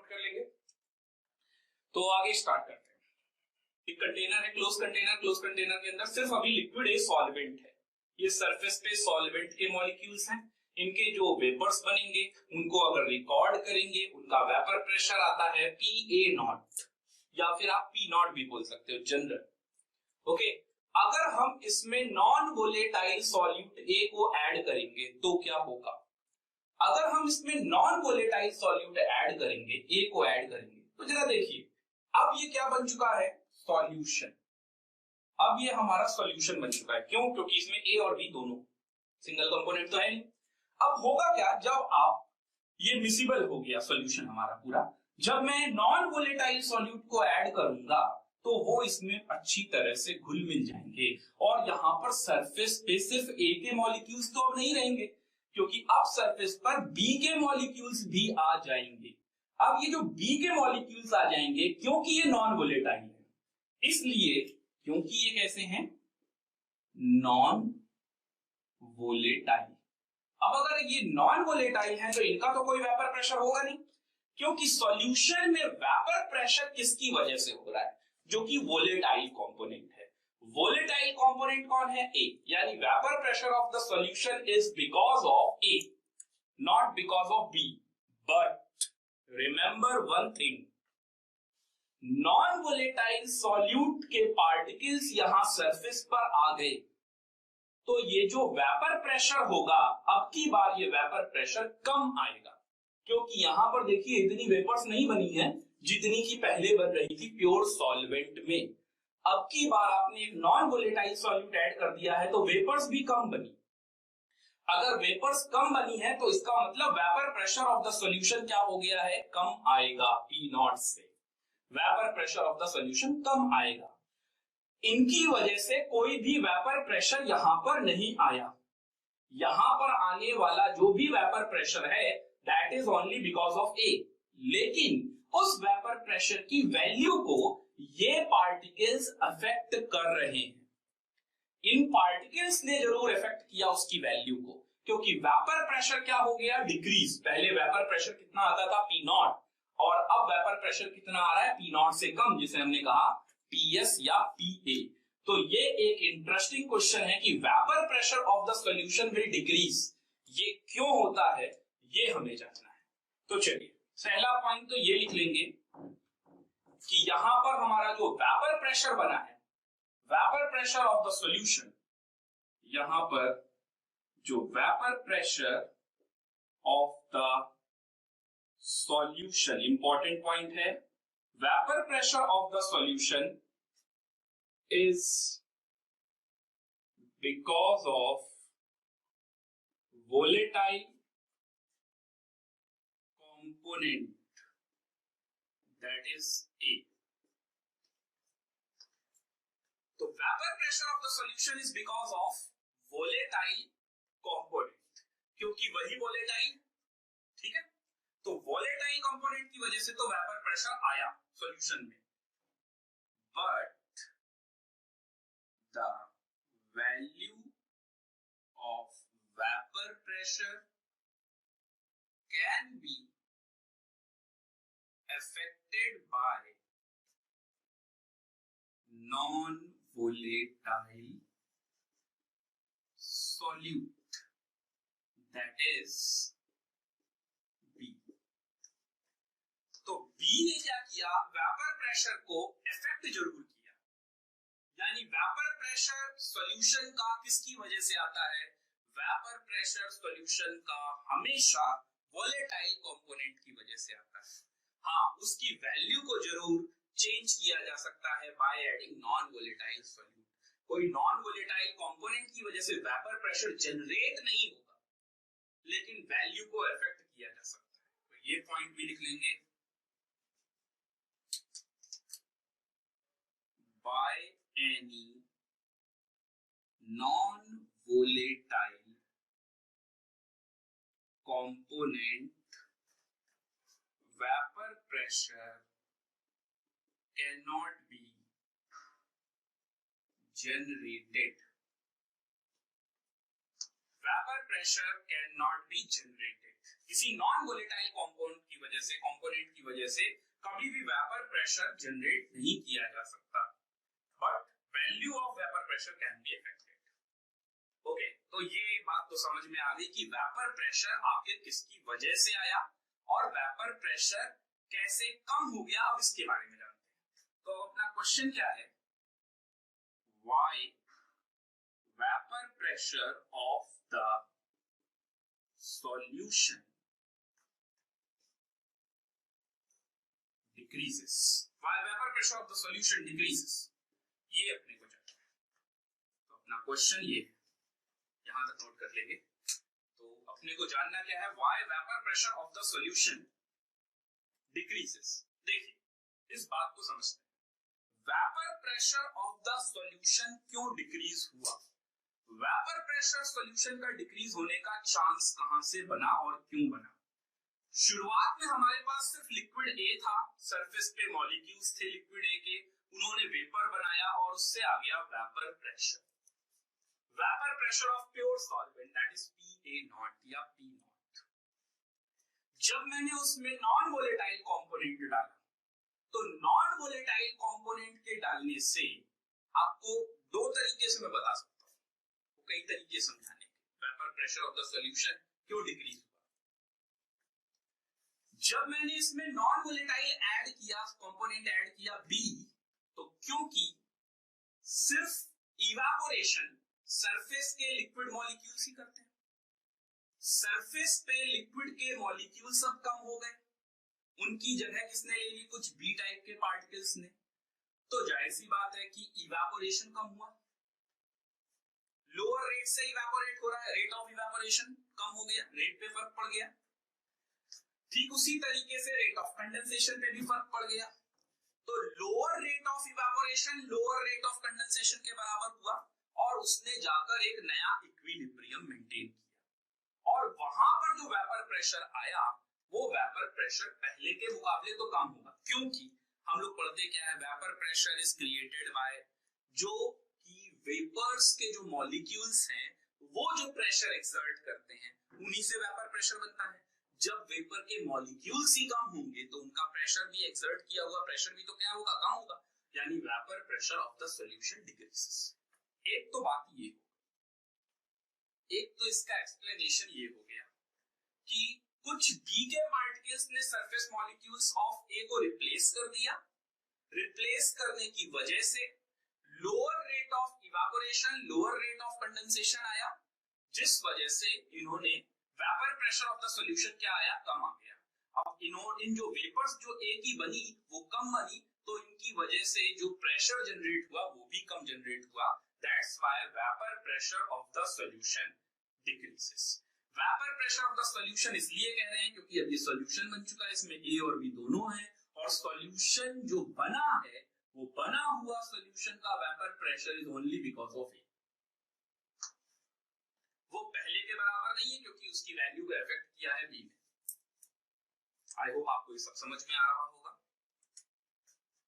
Note कर लेंगे। तो आगे स्टार्ट करते हैं। एक कंटेनर है, क्लोज कंटेनर के अंदर सिर्फ अभी लिक्विड है, सॉल्वेंट है। ये सरफेस पे सॉल्वेंट के मॉलिक्यूल्स हैं। इनके जो वेपर्स बनेंगे उनको अगर रिकॉर्ड करेंगे, उनका वेपर प्रेशर आता है PA0 या फिर आप P0 भी बोल सकते हो जनरल। ओके, अगर हम इसमें नॉन वोलेटाइल सॉल्यूट A को ऐड करेंगे तो क्या होगा? अगर हम इसमें नॉन वोलेटाइल सॉल्यूट ऐड करेंगे, A को ऐड करेंगे, तो जरा देखिए अब ये क्या बन चुका है? सॉल्यूशन। अब ये हमारा सॉल्यूशन बन चुका है। क्यों? क्योंकि इसमें A और B दोनों सिंगल कंपोनेंट तो है नहीं। अब होगा क्या, जब आप ये मिसिबल हो गया सॉल्यूशन हमारा पूरा, जब मैं नॉन वोलेटाइल सॉल्यूट को ऐड करूंगा तो वो इसमें अच्छी तरह से घुल मिल जाएंगे और यहां पर सरफेस पे सिर्फ A के मॉलिक्यूल्स तो अब नहीं रहेंगे, क्योंकि अब सरफेस पर B के मॉलिक्यूल्स भी आ जाएंगे। अब ये जो B के मॉलिक्यूल्स आ जाएंगे, क्योंकि ये नॉन वोलेटाइल है, इसलिए क्योंकि ये कैसे हैं? Non volatile. अब अगर ये नॉन वोलेटाइल है तो इनका तो कोई वेपर प्रेशर होगा नहीं, क्योंकि सॉल्यूशन में वेपर प्रेशर किसकी वजह से हो रहा है? जो कि वोलेटाइल कंपोनेंट है। वोलेटाइल कंपोनेंट कौन है? A। यानी vapour pressure of the solution is because of A, not because of B। But remember one thing, non volatile solute के पार्टिकल्स यहां सरफेस पर आ गए तो ये जो वेपर प्रेशर होगा, अब की बार ये वेपर प्रेशर कम आएगा, क्योंकि यहां पर देखिए इतनी वेपर्स नहीं बनी है जितनी की पहले बन रही थी प्योर सॉल्वेंट में। अब की बार आपने एक नॉन वोलेटाइल सॉल्यूट ऐड कर दिया है तो वेपर्स भी कम बनी। अगर वेपर्स कम बनी है तो इसका मतलब vapour pressure of the solution क्या हो गया है? कम आएगा। P0 से vapour pressure of the solution कम आएगा। इनकी वजह से कोई भी वेपर प्रेशर यहां पर नहीं आया। यहां पर आने वाला जो भी वेपर प्रेशर है that is only because of A। लेकिन उस वेपर प्रेशर की वैल्यू को ये पार्टिकल्स अफेक्ट कर रहे हैं। इन पार्टिकल्स ने जरूर इफेक्ट किया उसकी वैल्यू को, क्योंकि वेपर प्रेशर क्या हो गया? डिक्रीज। पहले वेपर प्रेशर कितना आता था? P0, और अब वेपर प्रेशर कितना आ रहा है? P0 से कम, जिसे हमने कहा PS या PA। तो ये एक इंटरेस्टिंग क्वेश्चन है कि vapour pressure of the solution will decrease. ये क्यों होता है ये हमें जानना है। तो चलिए पहला पॉइंट तो ये लिख लेंगे कि यहां पर हमारा जो वेपर प्रेशर बना है, vapour pressure of the solution, यहां पर जो vapour pressure of the solution, important point है, vapour pressure of the solution is because of volatile component, that is A. तो vapour pressure of the solution is because of volatile component, क्योंकि वही volatile, ठीक है। तो volatile component की वजह से तो वेपर प्रेशर आया सॉल्यूशन में, but the value of vapor pressure can be affected by non-volatile solute, that is B। तो B ने क्या किया? वेपर प्रेशर को इफेक्ट जरूर किया। यानी वेपर प्रेशर सॉल्यूशन का किसकी वजह से आता है? वेपर प्रेशर सॉल्यूशन का हमेशा वोलेटाइल कंपोनेंट की वजह से आता है। हाँ, उसकी वैल्यू को जरूर चेंज किया जा सकता है by adding non volatile solute. कोई नॉन वोलेटाइल कंपोनेंट की वजह से वेपर प्रेशर जनरेट नहीं होगा, लेकिन वैल्यू को इफेक्ट किया जा सकता है। तो ये पॉइंट भी लिख लेंगे। By any non-volatile component, vapor pressure cannot be generated. Vapor pressure cannot be generated। किसी नॉन वोलेटाइल कंपोनेंट की वजह से कभी भी वेपर प्रेशर जनरेट नहीं किया जा सकता, but value of vapour pressure can be affected. Okay, तो ये बात तो समझ में आ गई कि वेपर प्रेशर आखिर किसकी वजह से आया और वेपर प्रेशर कैसे कम हो गया, अब इसके बारे में जानते हैं। तो अपना क्वेश्चन क्या है, why vapour pressure of the solution decreases, why vapor pressure of the solution decreases, ये अपने को जानना है। तो अपना क्वेश्चन ये है, यहां तक नोट कर लेंगे। तो अपने को जानना क्या है, why vapor pressure of the solution decreases। देखिए इस बात को समझते हैं, vapour pressure of the solution क्यों डिक्रीज हुआ। वेपर प्रेशर सॉल्यूशन का डिक्रीज होने का चांस कहां से बना और क्यों बना। शुरुआत में हमारे पास सिर्फ लिक्विड ए था, सरफेस पे मॉलिक्यूल्स थे लिक्विड ए के, उन्होंने वेपर बनाया और उससे आ गया vapour pressure. Vapour pressure of pure solvent that is PA0 या P0। जब मैंने उसमें नॉन वोलेटाइल कंपोनेंट डाला, तो नॉन वोलेटाइल कंपोनेंट के डालने से आपको दो तरीके से मैं बता सकता हूं, कई तरीके समझाने के, vapour pressure of the solution क्यों डिक्रीज। जब मैंने इसमें नॉन वोलेटाइल ऐड किया, कंपोनेंट ऐड किया बी, तो क्योंकि सिर्फ इवेपोरेशन सरफेस के लिक्विड मॉलिक्यूल्स ही करते हैं, सरफेस पे लिक्विड के मॉलिक्यूल सब कम हो गए, उनकी जगह किसने ले ली, कुछ बी टाइप के पार्टिकल्स ने। तो जाहिर सी बात है कि इवेपोरेशन कम हुआ, लोअर रेट से इवेपोरेट हो रहा है, रेट ऑफ इवेपोरेशन कम हो गया, रेट पे फर्क पड़ गया। ठीक उसी तरीके से रेट ऑफ कंडेंसेशन पे भी फर्क पड़ गया। तो lower rate of evaporation lower rate of condensation के बराबर हुआ और उसने जाकर एक नया इक्विलिब्रियम मेंटेन किया, और वहां पर जो वेपर प्रेशर आया वो वेपर प्रेशर पहले के मुकाबले तो कम होगा, क्योंकि हम लोग पढ़ते क्या है, vapour pressure is created by, जो कि वेपर्स के जो मॉलिक्यूल्स हैं वो जो प्रेशर एक्सर्ट करते हैं उन्हीं से वेपर प्रेशर बनता है। जब वेपर के मॉलिक्यूल्स ही कम होंगे तो उनका प्रेशर भी एक्सर्ट किया हुआ प्रेशर भी तो क्या होगा, कम होगा, यानी vapour pressure of the solution decreases. एक तो बात ये हो, एक तो इसका एक्सप्लेनेशन ये हो गया कि कुछ बी के पार्टिकल्स ने सरफेस मॉलिक्यूल्स ऑफ ए को रिप्लेस कर दिया, रिप्लेस करने की वजह से lower rate of evaporation lower rate of condensation आया, जिस वजह से इन्होंने vapour pressure of the solution क्या आया, कम आ गया। अब इन जो वेपर्स जो ए की बनी वो कम बनी, तो इनकी वजह से जो प्रेशर जनरेट हुआ वो भी कम जनरेट हुआ। That's why vapour pressure of the solution decreases. Vapour pressure of the solution इसलिए कह रहे हैं क्योंकि अब ये सॉल्यूशन बन चुका है, इसमें ए और बी दोनों है, और सॉल्यूशन जो बना है वो बना हुआ सॉल्यूशन का vapour pressure is only because of A. वो पहले के बराबर नहीं है क्योंकि उसकी वैल्यू को अफेक्ट किया है बी ने। आई होप आपको ये सब समझ में आ रहा होगा,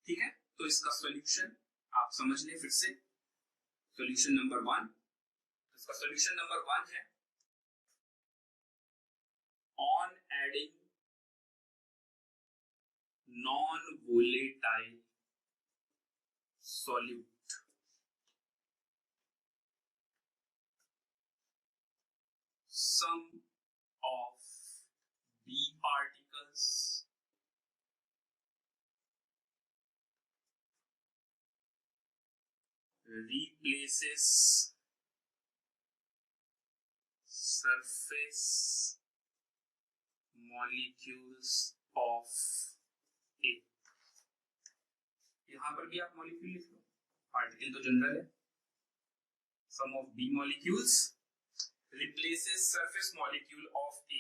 ठीक है। तो इसका सॉल्यूशन आप समझ लें फिर से, सॉल्यूशन नंबर 1, इसका सॉल्यूशन नंबर 1 है, on adding non volatile solute sum of B particles replaces surface molecules of A। यहां पर भी आप मॉलिक्यूल लिख लो, पार्टिकल तो जनरल है। सम of B molecules replaces surface molecule of A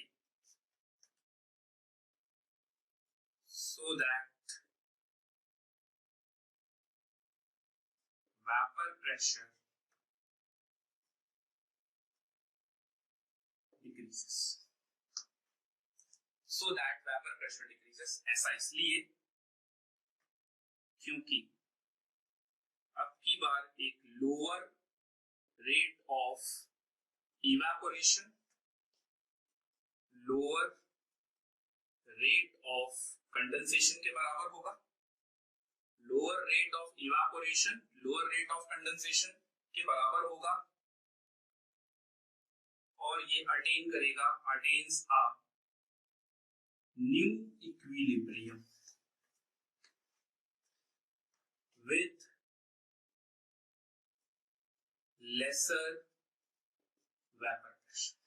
so that vapor pressure decreases। So that vapor pressure decreases, ऐसा इसलिए क्योंकि अब की बार एक lower rate of evaporation, lower rate of condensation के बराबर होगा, lower rate of evaporation lower rate of condensation के बराबर होगा, और ये अटेन करेगा, attains a new equilibrium with lesser vapour pressure.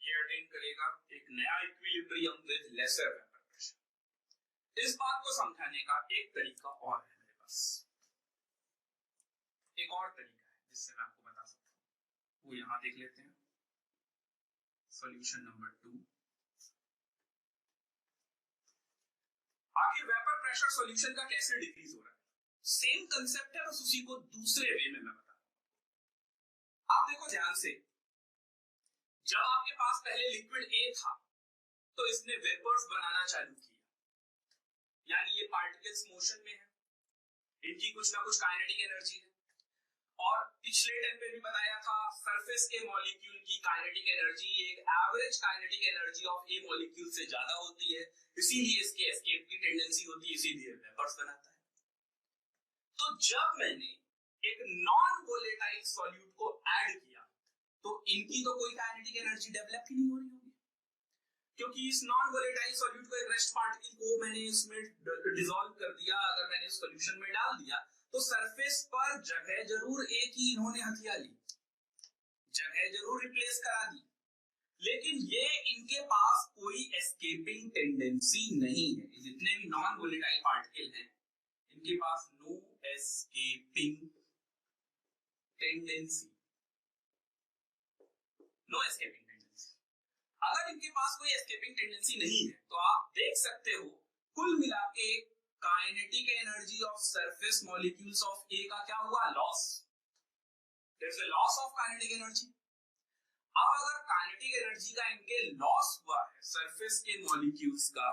ये अटेन करेगा एक नया equilibrium with lesser vapour pressure. इस बात को समझाने का एक तरीका और है मेरे पास, एक और तरीका है जिससे मैं आपको बता सकता हूं, वो यहां देख लेते हैं। Solution number 2। आखिर वेपर प्रेशर सॉल्यूशन का कैसे डिक्रीज हो रहा है? सेम कंसेप्ट है, बस उसी को दूसरे वे में मैं बता रहा हूं। आप देखो ध्यान से, जब आपके पास पहले लिक्विड ए था तो इसने वेपर्स बनाना चालू किया, यानी ये पार्टिकल्स मोशन में है, इनकी कुछ ना कुछ काइनेटिक एनर्जी है। और पिछले टाइम पे भी बताया था, सरफेस के मॉलिक्यूल की काइनेटिक एनर्जी एक average kinetic energy of A molecule से ज्यादा होती है, इसीलिए इसके एस्केप की टेंडेंसी होती है, इसीलिए वेपर्स बनाता है। तो जब मैंने एक नॉन वोलेटाइल सॉल्यूट को ऐड किया तो इनकी तो कोई काइनेटिक एनर्जी डेवलप ही नहीं हो रही होगी, क्योंकि इस नॉन वोलेटाइल सॉल्यूट को, एक रेस्ट पार्टिकल को मैंने इसमें डिसॉल्व कर दिया, अगर मैंने इस सॉल्यूशन में डाल दिया तो सरफेस पर जगह जरूर एक ही इन्होंने हथिया ली, जगह जरूर रिप्लेस करा दी, लेकिन ये इनके पास कोई एस्केपिंग टेंडेंसी नहीं है। जितने भी नॉन वोलेटाइल पार्टिकल हैं इनके पास no escaping tendency, no escaping tendency. अगर इनके पास कोई एस्केपिंग टेंडेंसी नहीं है तो आप देख सकते हो कुल मिला के kinetic energy of surface molecules of A का क्या हुआ, loss. There is a loss of kinetic energy. अब अगर काइनेटिक एनर्जी का इनके लॉस हुआ है, सरफेस के मॉलिक्यूल्स का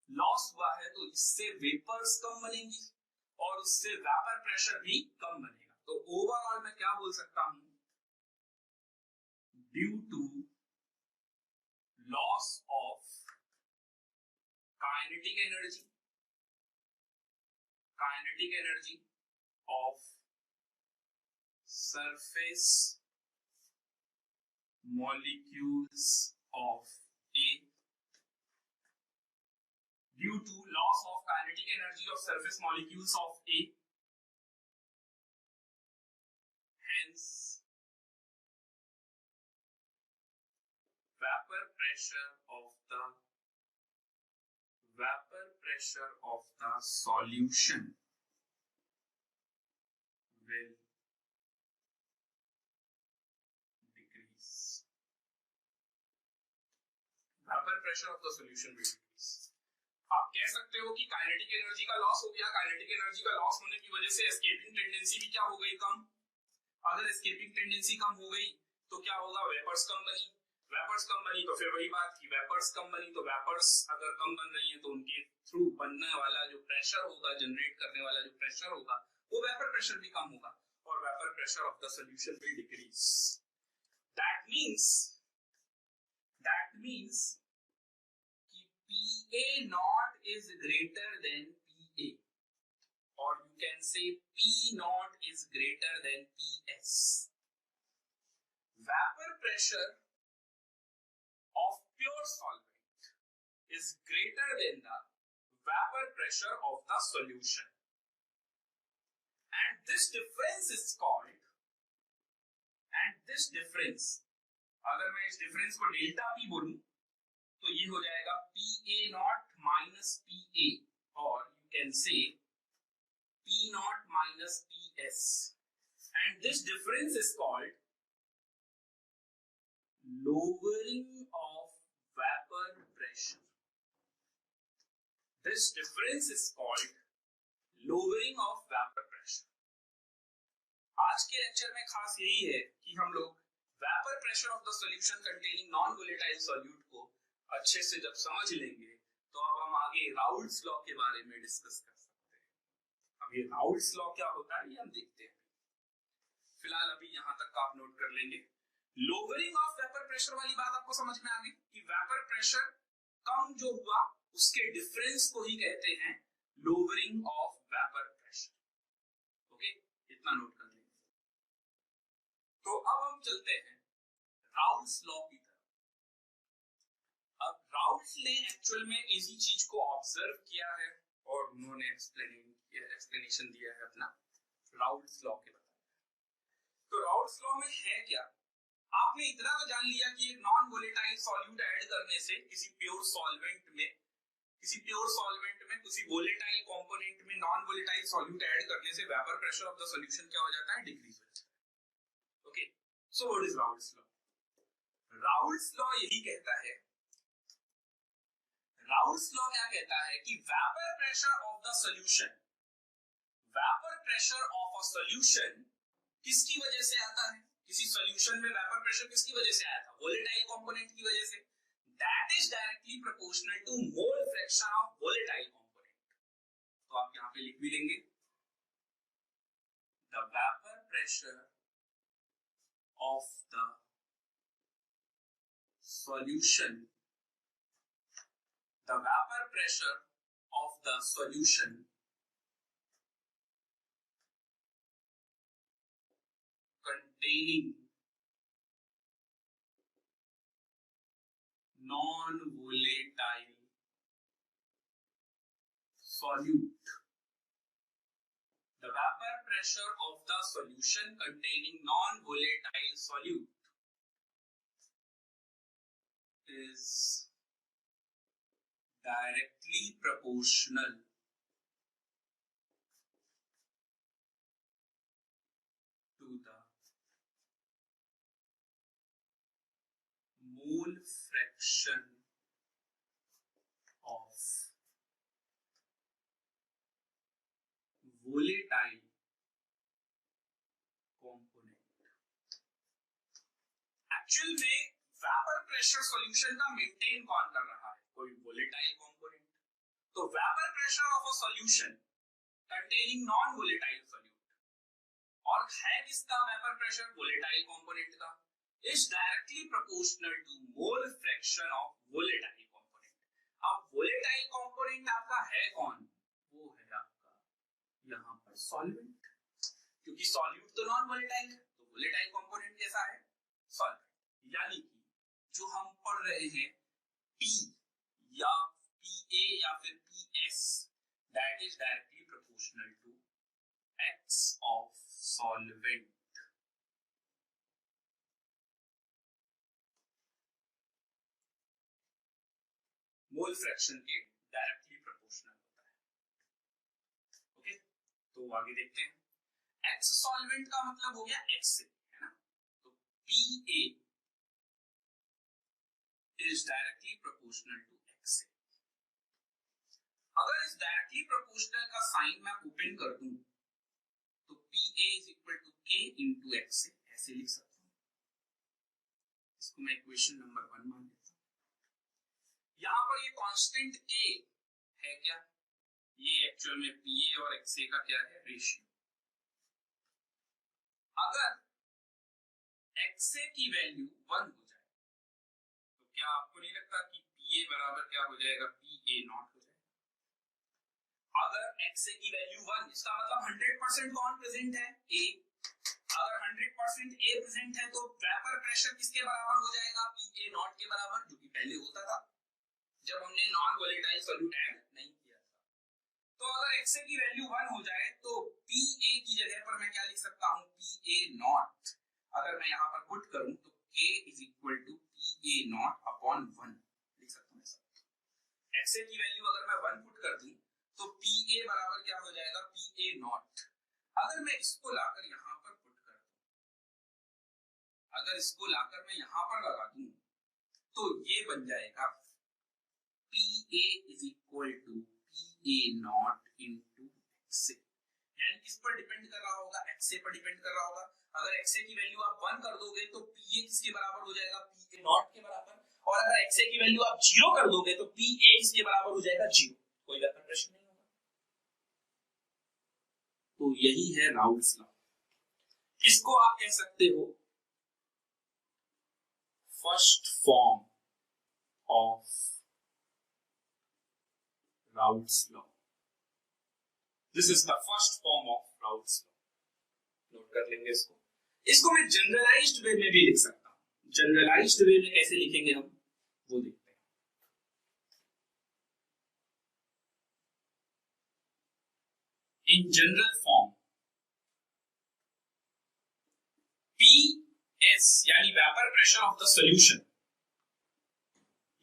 लॉस हुआ है, तो इससे वेपर्स कम बनेंगी और उससे वेपर प्रेशर भी कम बनेगा। तो ओवरऑल मैं क्या बोल सकता हूं, due to loss of kinetic energy of surface molecules of A, due to loss of kinetic energy of surface molecules of A, hence vapor pressure of the solution will decrease. Vapor pressure of the solution will decrease. आप कह सकते हो कि kinetic energy का loss हो गया, kinetic energy का loss होने की वजह से एस्केपिंग टेंडेंसी भी क्या हो गई, कम। अगर एस्केपिंग टेंडेंसी कम हो गई तो क्या होगा, वेपर्स कम बनी, वेपर्स कम बनी तो फिर वही बात की, वेपर्स कम बनी तो वेपर्स अगर कम बन रही है तो उनके थ्रू बनने वाला जो प्रेशर होगा, जनरेट करने वाला जो प्रेशर होगा, वो वेपर प्रेशर भी कम होगा और vapour pressure of the solution will decrease. That means कि PA naught is greater then PA, or you can say P naught is greater than PS. Vapor pressure of pure solvent is greater than the vapor pressure of the solution, and this difference is called, अगर मैं इस difference को delta P बोलूं तो ये हो जाएगा PA naught minus PA, or you can say P naught minus PS, and this difference is called lowering of vapor pressure. This difference is called lowering of vapor pressure. आज के lecture में खास यही है कि हम लोग vapour pressure of the solution containing non volatile solute को अच्छे से जब समझ लेंगे तो अब हम आगे राउल्ट्स लॉ के बारे में डिस्कस कर सकते हैं। अब ये राउल्ट्स लॉ क्या होता है ये हम देखते हैं। फिलहाल अभी यहां तक आप नोट कर लेंगे। लोअरिंग ऑफ वेपर प्रेशर वाली बात आपको समझ में आ गई कि वेपर प्रेशर कम जो हुआ उसके डिफरेंस को ही कहते हैं lowering of vapour pressure. Okay, इतना नोट कर लेंगे। तो अब हम चलते हैं राउल्स लॉ की तरफ। अब राउल्स ने एक्चुअल में इसी चीज को ऑब्जर्व किया है और उन्होंने एक्सप्लेनेशन दिया है अपना राउल्स लॉ के बारे में। तो राउल्स लॉ में है क्या, आपने इतना तो जान लिया कि एक नॉन वोलेटाइल सॉल्यूट ऐड करने से किसी प्योर सॉल्वेंट में किसी वोलेटाइल कंपोनेंट में नॉन वोलेटाइल सॉल्यूट ऐड करने से vapour pressure of the solution क्या हो जाता है, डिक्रीज हो जाता है। Okay, so what is Raoult's law? Raoult's law यही कहता है, राउल्स लॉ क्या कहता है कि vapour pressure of the solution, vapour pressure of a solution किसकी वजह से आता है? किसी सॉल्यूशन में वेपर प्रेशर किसकी वजह से आया था? वोलेटाइल कंपोनेंट की वजह से। That is directly proportional to mole fraction of volatile component. तो आप यहां पे लिख भी लेंगे, the vapour pressure of the solution, the vapour pressure of the solution containing non-volatile solute, the vapor pressure of the solution containing non-volatile solute is directly proportional to the mole fraction of volatile component। Actual में vapour pressure solution का maintain कौन कर रहा है? कोई volatile component. तो vapour pressure of a solution containing non volatile solute, और है किसका वेपर प्रेशर? वोलेटाइल कंपोनेंट का, is directly proportional to mole fraction of volatile component। अब volatile component आपका है कौन? वो है आपका यहाँ पर सॉल्वेंट, क्योंकि सॉल्यूट तो नॉन वोलेटाइल है, तो वोलेटाइल कंपोनेंट कैसा है? सॉल्वेंट। यानी कि जो हम पढ़ रहे हैं P या PA या फिर PS, that is directly proportional to X of solvent। Mole fraction के डायरेक्टली प्रोपोर्शनल होता है। ओके, तो आगे देखते हैं। एक्स सॉल्वेंट का मतलब हो गया एक्स से, है ना? तो PA is directly proportional to X से। अगर इस डायरेक्टली प्रोपोर्शनल का साइन मैं ओपन कर दूं तो PA is equal to K into X से, ऐसे लिख सकता हूं। इसको मैं इक्वेशन नंबर 1 मान लेता हूं। यहां पर ये कांस्टेंट A है क्या? ये एक्चुअल में PA और XA का क्या है? रेशियो। अगर XA की वैल्यू 1 हो जाए तो क्या आपको नहीं लगता कि PA बराबर क्या हो जाएगा? PA नॉट हो जाएगा। अगर XA की वैल्यू 1, इसका मतलब 100% कौन प्रेजेंट है? A। अगर 100% A प्रेजेंट है तो वेपर प्रेशर किसके बराबर हो जाएगा? PA नॉट के बराबर, जो कि पहले होता था जब हमने नॉन वोलेटाइल सॉल्यूट ऐड नहीं किया था। तो अगर XA की वैल्यू 1 हो जाए तो PA की जगह पर मैं क्या लिख सकता हूं? PA not. अगर मैं यहां पर पुट करूं तो K is equal to PA not upon 1 लिख सकता हूं ऐसा। XA की वैल्यू अगर मैं 1 पुट कर दूं तो PA बराबर क्या हो जाएगा? PA not. अगर मैं इसको लाकर यहां पर पुट कर दूं, अगर इसको लाकर मैं यहां पर लगा दूं तो ये बन जाएगा PA is equal to PA naught into XA। यानी किस पर डिपेंड कर रहा होगा? XA पर डिपेंड कर रहा होगा। अगर XA की वैल्यू आप 1 कर दोगे तो PA किसके बराबर हो जाएगा? PA नॉट के बराबर। और अगर XA की वैल्यू आप 0 कर दोगे तो PA किसके बराबर हो जाएगा? 0। कोई वेपर प्रेशर नहीं होगा। तो यही है राउल्स लॉ। इसको आप कह सकते हो first form of routes law. This is the first form of routes law. Note कर लेंगे इसको। इसको मैं जनरलाइज्ड वे में भी लिख सकता हूं। जनरलाइज्ड वे में कैसे लिखेंगे हम, वो देखते हैं। In general form, PS यानी vapor pressure of the solution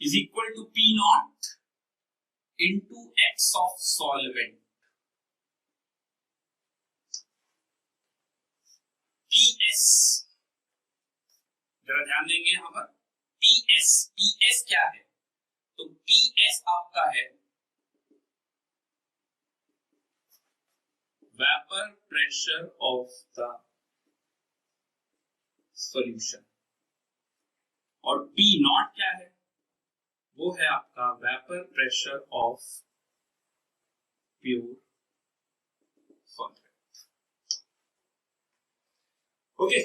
is equal to P naught into X of solvent. PS जरा ध्यान देंगे यहाँ पर। PS क्या है? तो PS आपका है vapor pressure of the solution और P naught क्या है? वो है आपका vapor pressure of pure solvent। Okay,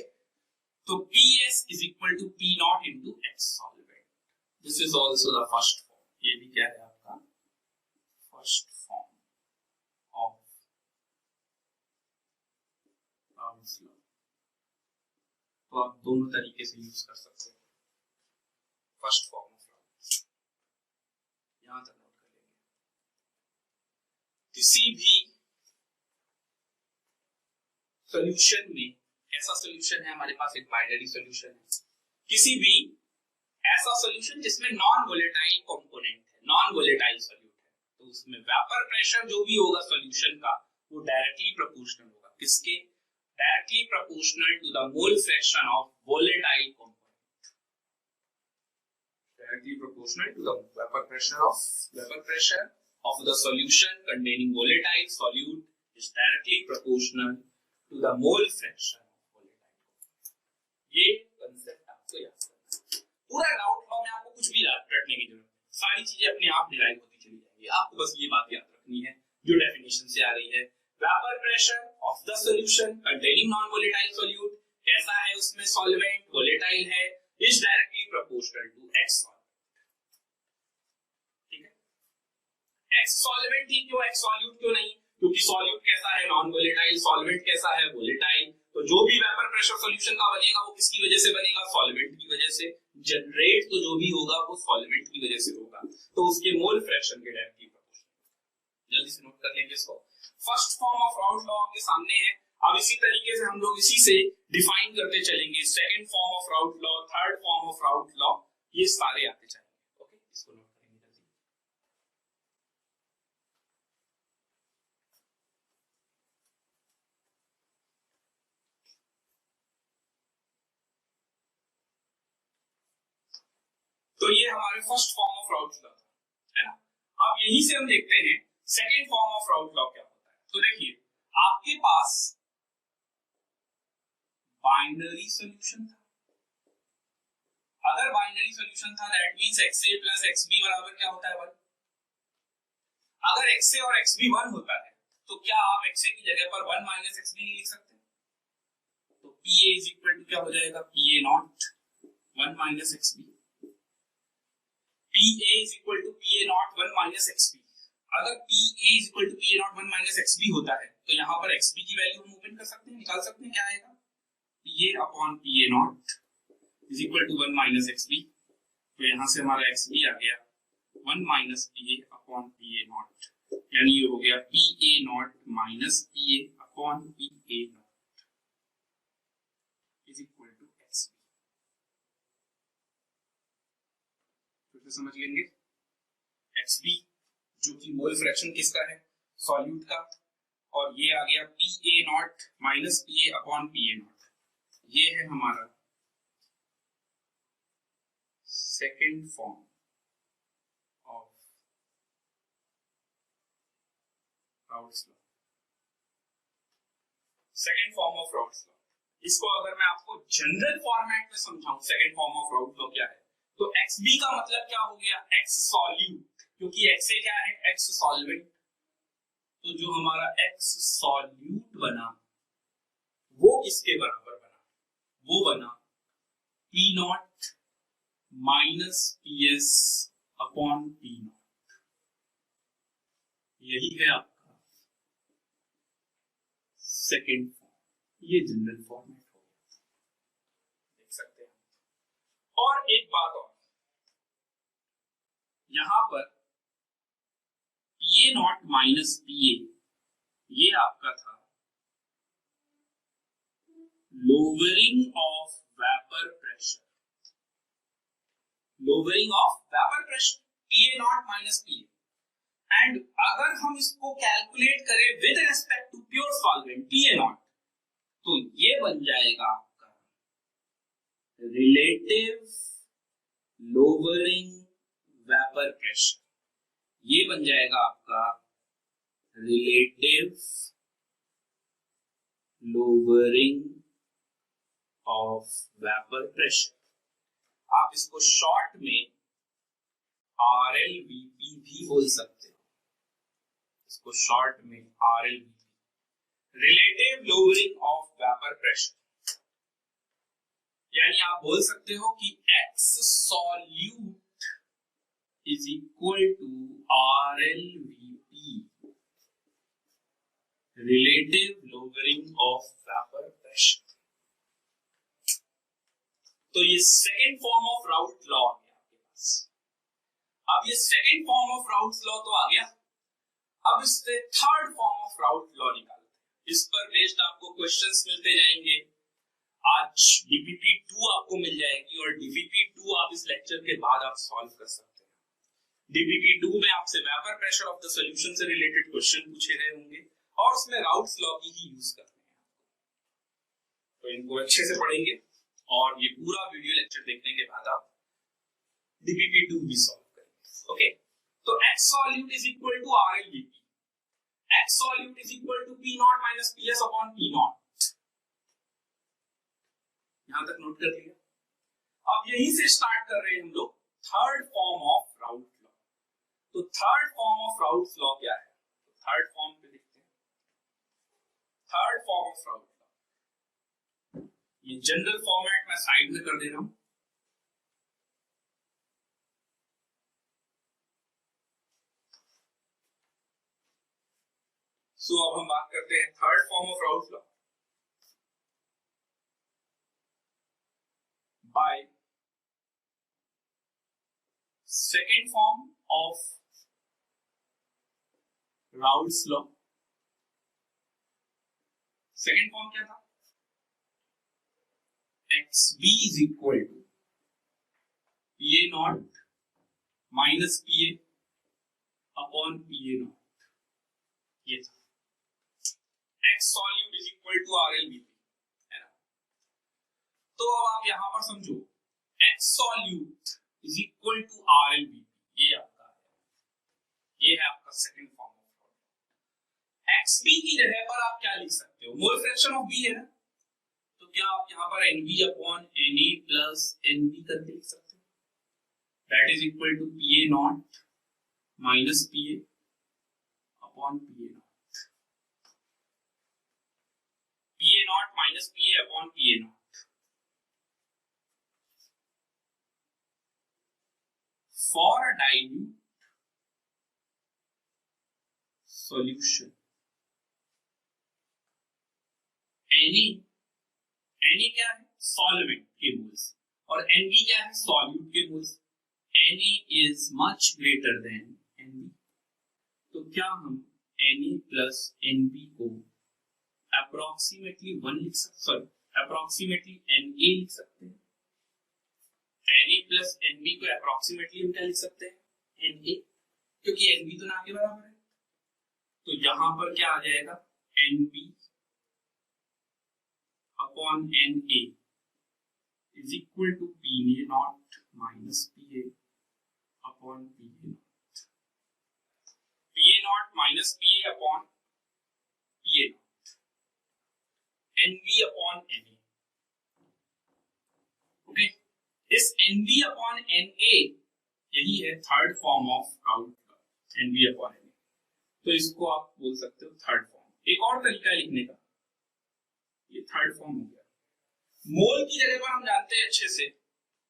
तो PS is equal to P naught into X solvent। This is also the first form। ये भी क्या है आपका first form of routes law. तो आप दोनों तरीके से यूज कर सकते हैं। फर्स्ट फॉर्म ऑफ राउट्स यहां तक नोट कर लेंगे। किसी भी सॉल्यूशन में, ऐसा सॉल्यूशन है हमारे पास, एक बाइनरी सॉल्यूशन है, किसी भी ऐसा सॉल्यूशन जिसमें नॉन वोलेटाइल कंपोनेंट है, नॉन वोलेटाइल सॉल्यूट है, तो उसमें वेपर प्रेशर जो भी होगा सॉल्यूशन का वो डायरेक्टली प्रोपोर्शनल होगा। किसके? Directly proportional to the mole fraction of volatile component. Directly proportional to the vapour pressure of the solution containing volatile solute is directly proportional to the mole fraction of volatile। ये concept आपको याद करना है। पूरा राउट law में आपको कुछ भी रटने की जरूरत नहीं, सारी चीजें अपने आप डिराइव होती चली जाएंगी। आपको बस ये बात याद रखनी है जो डेफिनेशन से आ रही है। Vapour pressure of the solution containing non volatile solute, कैसा है उसमें सॉल्वेंट, वोलेटाइल है, is directly proportional to X. X solvent ही क्यों, एक्स सॉल्यूट क्यों नहीं? क्योंकि सॉल्यूट कैसा है, नॉन वोलेटाइल, सॉल्वेंट कैसा है, वोलेटाइल। तो जो भी वेपर प्रेशर सॉल्यूशन का बनेगा वो किसकी वजह से बनेगा? सॉल्वेंट की वजह से। जनरेट तो जो भी होगा वो सॉल्वेंट की वजह से होगा, तो उसके मोल फ्रैक्शन के डायरेक्टली प्रोपोर्शनल। जल्दी से नोट कर लेंगे इसको। First form of Raoult law आपके सामने है। अब इसी तरीके से हम लोग इसी से डिफाइन करते चलेंगे। Second form of Raoult law, third form of Raoult law, ये सारे आते चलेंगे। ओके, इसको नोट करेंगे जल्दी। तो ये हमारे first form of Raoult law है ना। अब यहीं से हम देखते हैं second form of Raoult law क्या होता है। तो देखिए, आपके पास बाइनरी सॉल्यूशन था। अगर बाइनरी सॉल्यूशन था that means XA plus XB बराबर क्या होता है 1। अगर XA और XB 1 होता है तो क्या आप XA की जगह पर 1 माइनस XB नहीं लिख सकते? तो PA इज इक्वल टू क्या हो जाएगा? PA not 1 minus XB। PA is equal to PA naught 1 minus XB। अगर PA is equal to PA naught 1 minus XB होता है तो यहाँ पर XB की वैल्यू हम ओपन कर सकते हैं, निकाल सकते हैं। क्या आएगा? PA upon PA naught is equal to 1 minus XB। तो यहाँ से हमारा XB आ गया 1 minus PA upon PA naught, यानी ये हो गया PA naught minus PA upon PA naught is equal to XB। समझ लेंगे। XB जो कि मोल फ्रैक्शन किसका है? सॉल्यूट का। और ये आ गया PA not minus PA upon PA not. ये है हमारा second form of routes law. Second form of routes law, इसको अगर मैं आपको जनरल फॉर्मेट में समझाऊं, second form of Raoult law क्या है, तो XB का मतलब क्या हो गया? X सॉल्यूट, क्योंकि XA क्या है? X solvent. तो जो हमारा X सॉल्यूट बना वो किसके बराबर बना? वो बना P not minus PS upon P not. यही है आपका सेकेंड फॉर्म, ये जनरल फॉर्मेट हो गया, देख सकते हैं। और एक बात और, यहां पर PA नॉट माइनस PA, ये आपका था lowering of vapour pressure, lowering of vapour pressure, PA not minus PA। And अगर हम इसको कैलकुलेट करें with respect to pure solvent PA not, तो ये बन जाएगा आपका रिलेटिव लोअरिंग वेपर प्रेशर, ये बन जाएगा आपका relative lowering of vapour pressure. आप इसको शॉर्ट में RLVP भी बोल सकते हो, इसको शॉर्ट में RLVP, relative lowering of vapour pressure. यानी आप बोल सकते हो कि X solute is equal to RLVP, relative lowering of vapour pressure. तो ये second form of Raoult law आ गया आपके पास। अब ये second form of Raoult law तो आ गया, अब इससे third form of Raoult law निकालते हैं। इस पर बेस्ड आपको क्वेश्चंस मिलते जाएंगे। आज DPP2 आपको मिल जाएगी और DPP2 आप इस लेक्चर के बाद आप सॉल्व कर सकते हैं। DPP2 में आपसे vapour pressure of the solution से रिलेटेड क्वेश्चन पूछे गए होंगे और उसमें राउट्स लॉ की ही यूज करनी है, तो इनको अच्छे से पढ़ेंगे और ये पूरा वीडियो लेक्चर देखने के बाद आप DPP2 भी सॉल्व करेंगे। ओके, तो X solute is equal to RLVP, X solute is equal to P naught minus PS upon P naught। यहां तक नोट कर लिया। अब यहीं से स्टार्ट कर रहे हैं हम लोग third form of Raoult law. तो third form of Raoult law क्या है? तो थर्ड फॉर्म पे देखते हैं। Third form of Raoult law, ये जनरल फॉर्मेट मैं साइड में कर दे रहा हूं। सो अब हम बात करते हैं third form of Raoult law. By second form of routes law, second form क्या था? XB is equal to PA naught minus PA upon PA naught, ये था। X solute is equal to RLVP, है ना? तो अब आप यहां पर समझो, X solute is equal to RLVP, ये आपका है, ये है आपका second form of route. XB की जगह पर आप क्या लिख सकते हो? मोल फ्रैक्शन ऑफ B है ना, तो क्या आप यहाँ पर NB upon NA plus NB करके लिख सकते हो? That is equal to PA not minus PA upon PA not, PA not minus PA upon PA not. For a dilute solution, Na क्या है? सॉल्वेंट के मोल्स, और Nb क्या है? सॉल्यूट के moles. Na is much greater than Nb, तो क्या हम Na प्लस Nb को अप्रोक्सीमेटली 1 लिख सकते, सॉरी अप्रोक्सीमेटली Na लिख सकते हैं। Na प्लस Nb को अप्रोक्सीमेटली हम क्या लिख सकते हैं? Na, क्योंकि Nb तो ना के बराबर है, तो यहां पर क्या आ जाएगा? Nb upon Na is equal to PA naught minus PA upon PA naught, PA naught minus PA upon PA naught, NB upon Na। Okay, इस NB upon Na यही है third form of Raoult law, NB upon Na। तो इसको आप बोल सकते हो third form. एक और तरीका है लिखने का, ये थर्ड फॉर्म हो गया। मोल की जगह पर हम जानते हैं अच्छे से,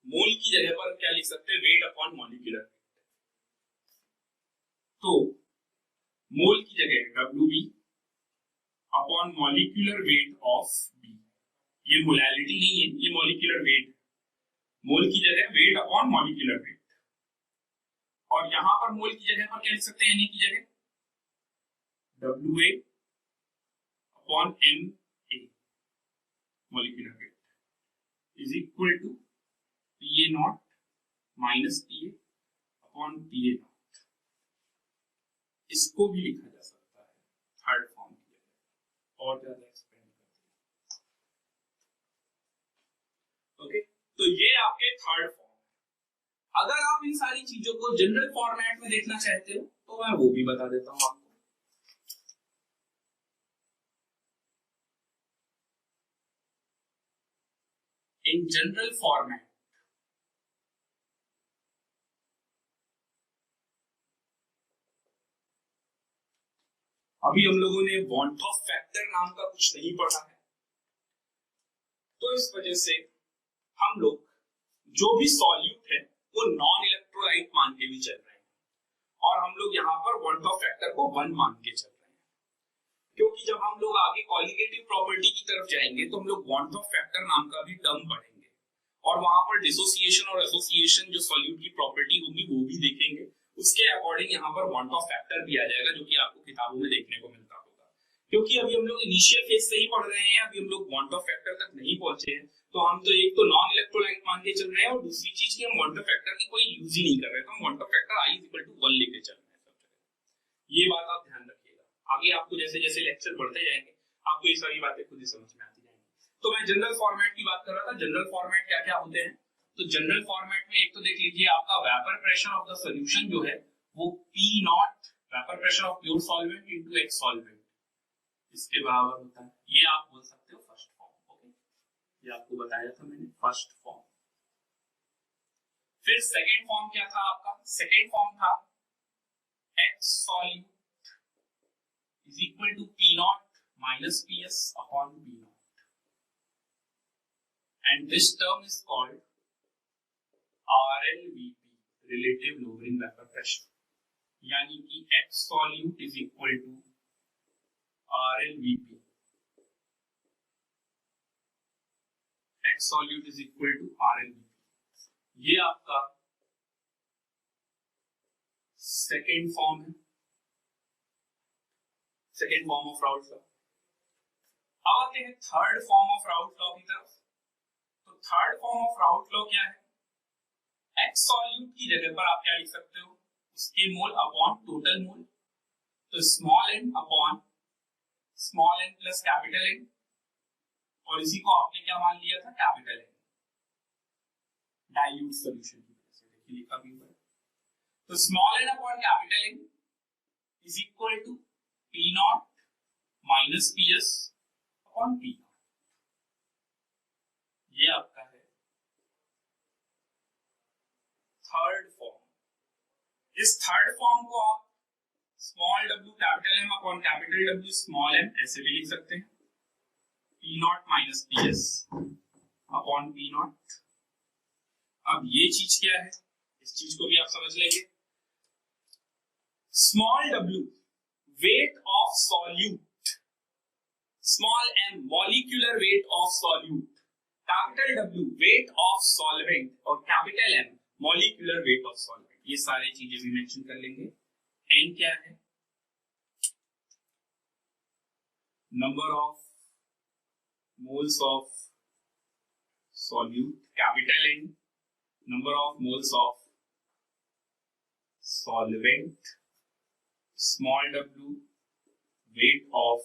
मोल की जगह पर क्या लिख सकते हैं? Wait upon molecular wait. तो मोल की जगह WB upon molecular weight of B। ये मोलैलिटी नहीं है, ये मॉलिक्यूलर वेट, मोल की जगह वेट अपॉन मॉलिक्यूलर वेट। और यहां पर मोल की जगह पर क्या लिख सकते हैं, Na की जगह WA upon MA molecular weight is equal to PA not minus PA upon PA not. इसको भी लिखा जा सकता है थर्ड फॉर्म की जगह और ज्यादा एक्सपेंड करते हैं। ओके, तो ये आपके थर्ड फॉर्म। अगर आप इन सारी चीजों को जनरल फॉर्मेट में देखना चाहते हो तो मैं वो भी बता देता हूं आपको। इन जनरल फॉर्मेट अभी हम लोगों ने वॉन्ट ऑफ फैक्टर नाम का कुछ नहीं पढ़ा है, तो इस वजह से हम लोग जो भी सॉल्यूट है वो नॉन इलेक्ट्रोलाइट मान के भी चल रहे हैं, और हम लोग यहाँ पर वॉन्ट ऑफ फैक्टर को 1 मान के चल रहे हैं। क्योंकि जब हम लोग आगे कॉलिगेटिव प्रॉपर्टी की तरफ जाएंगे तो हम लोग वॉन्ट ऑफ फैक्टर नाम का भी टर्म पढ़ेंगे, और वहां पर डिसोसिएशन और एसोसिएशन जो सॉल्यूट की प्रॉपर्टी होगी वो भी देखेंगे। उसके अकॉर्डिंग यहाँ पर वॉन्ट ऑफ फैक्टर भी आ जाएगा, जो कि आपको किताबों में देखने को मिलता होगा। क्योंकि अभी हम लोग इनिशियल फेज से ही पढ़ रहे हैं, अभी हम लोग वॉन्ट ऑफ फैक्टर तक नहीं पहुंचे हैं, तो हम तो एक तो नॉन इलेक्ट्रोलाइट मान के चल रहे हैं, और दूसरी चीज की हम वॉन्ट ऑफ फैक्टर की कोई यूज ही नहीं कर रहे, तो हम वॉन्ट ऑफ फैक्टर I = 1 लेके चल रहे हैं सब जगह। ये बात आप ध्यान रखिएगा। आगे आपको जैसे जैसे लेक्चर बढ़ते जाएंगे आपको ये सारी बातें खुद ही समझ में आती जाएंगी। तो मैं जनरल फॉर्मेट की बात कर रहा था। जनरल फॉर्मेट क्या क्या होते हैं, तो जनरल फॉर्मेट में एक तो देख लीजिए आपका vapour pressure of the solution जो है वो P not vapour pressure of pure solvent into x solvent इसके बराबर होता है। ये आप बोल सकते हो फर्स्ट फॉर्म। ओके, ये आपको बताया था मैंने फर्स्ट फॉर्म। फिर सेकंड फॉर्म क्या था आपका, सेकंड फॉर्म था X solute is equal to P not minus PS upon P not, and this term is called RLVP, relative lowering vapour pressure, यानी कि X solute is equal to RLVP, X solute is equal to RLVP। ये आपका second form है, second form of Raoult law. अब आते हैं third form of Raoult law की तरफ। तो third form of Raoult law क्या है, एक्स सॉल्यूट की जगह पर आप क्या लिख सकते हो, उसके मोल अपॉन टोटल मोल, तो small n upon small n plus capital N, और इसी को आपने क्या मान लिया था, कैपिटल N, डाइल्यूट सॉल्यूशन की वजह से देखिए लिखा भी हुआ है। तो small n upon capital N is equal to P not minus PS upon P not. ये आपका है थर्ड फॉर्म। इस थर्ड फॉर्म को आप small w capital M upon capital W small m ऐसे भी लिख सकते हैं, P not minus PS upon P not. अब ये चीज क्या है, इस चीज को भी आप समझ लेंगे। Small w weight of solute, small m molecular weight of solute, capital W weight of solvent, और capital M molecular weight of solvent. ये सारी चीजें भी मेंशन कर लेंगे। n क्या है, number of moles of solute, capital N number of moles of solvent, small w weight of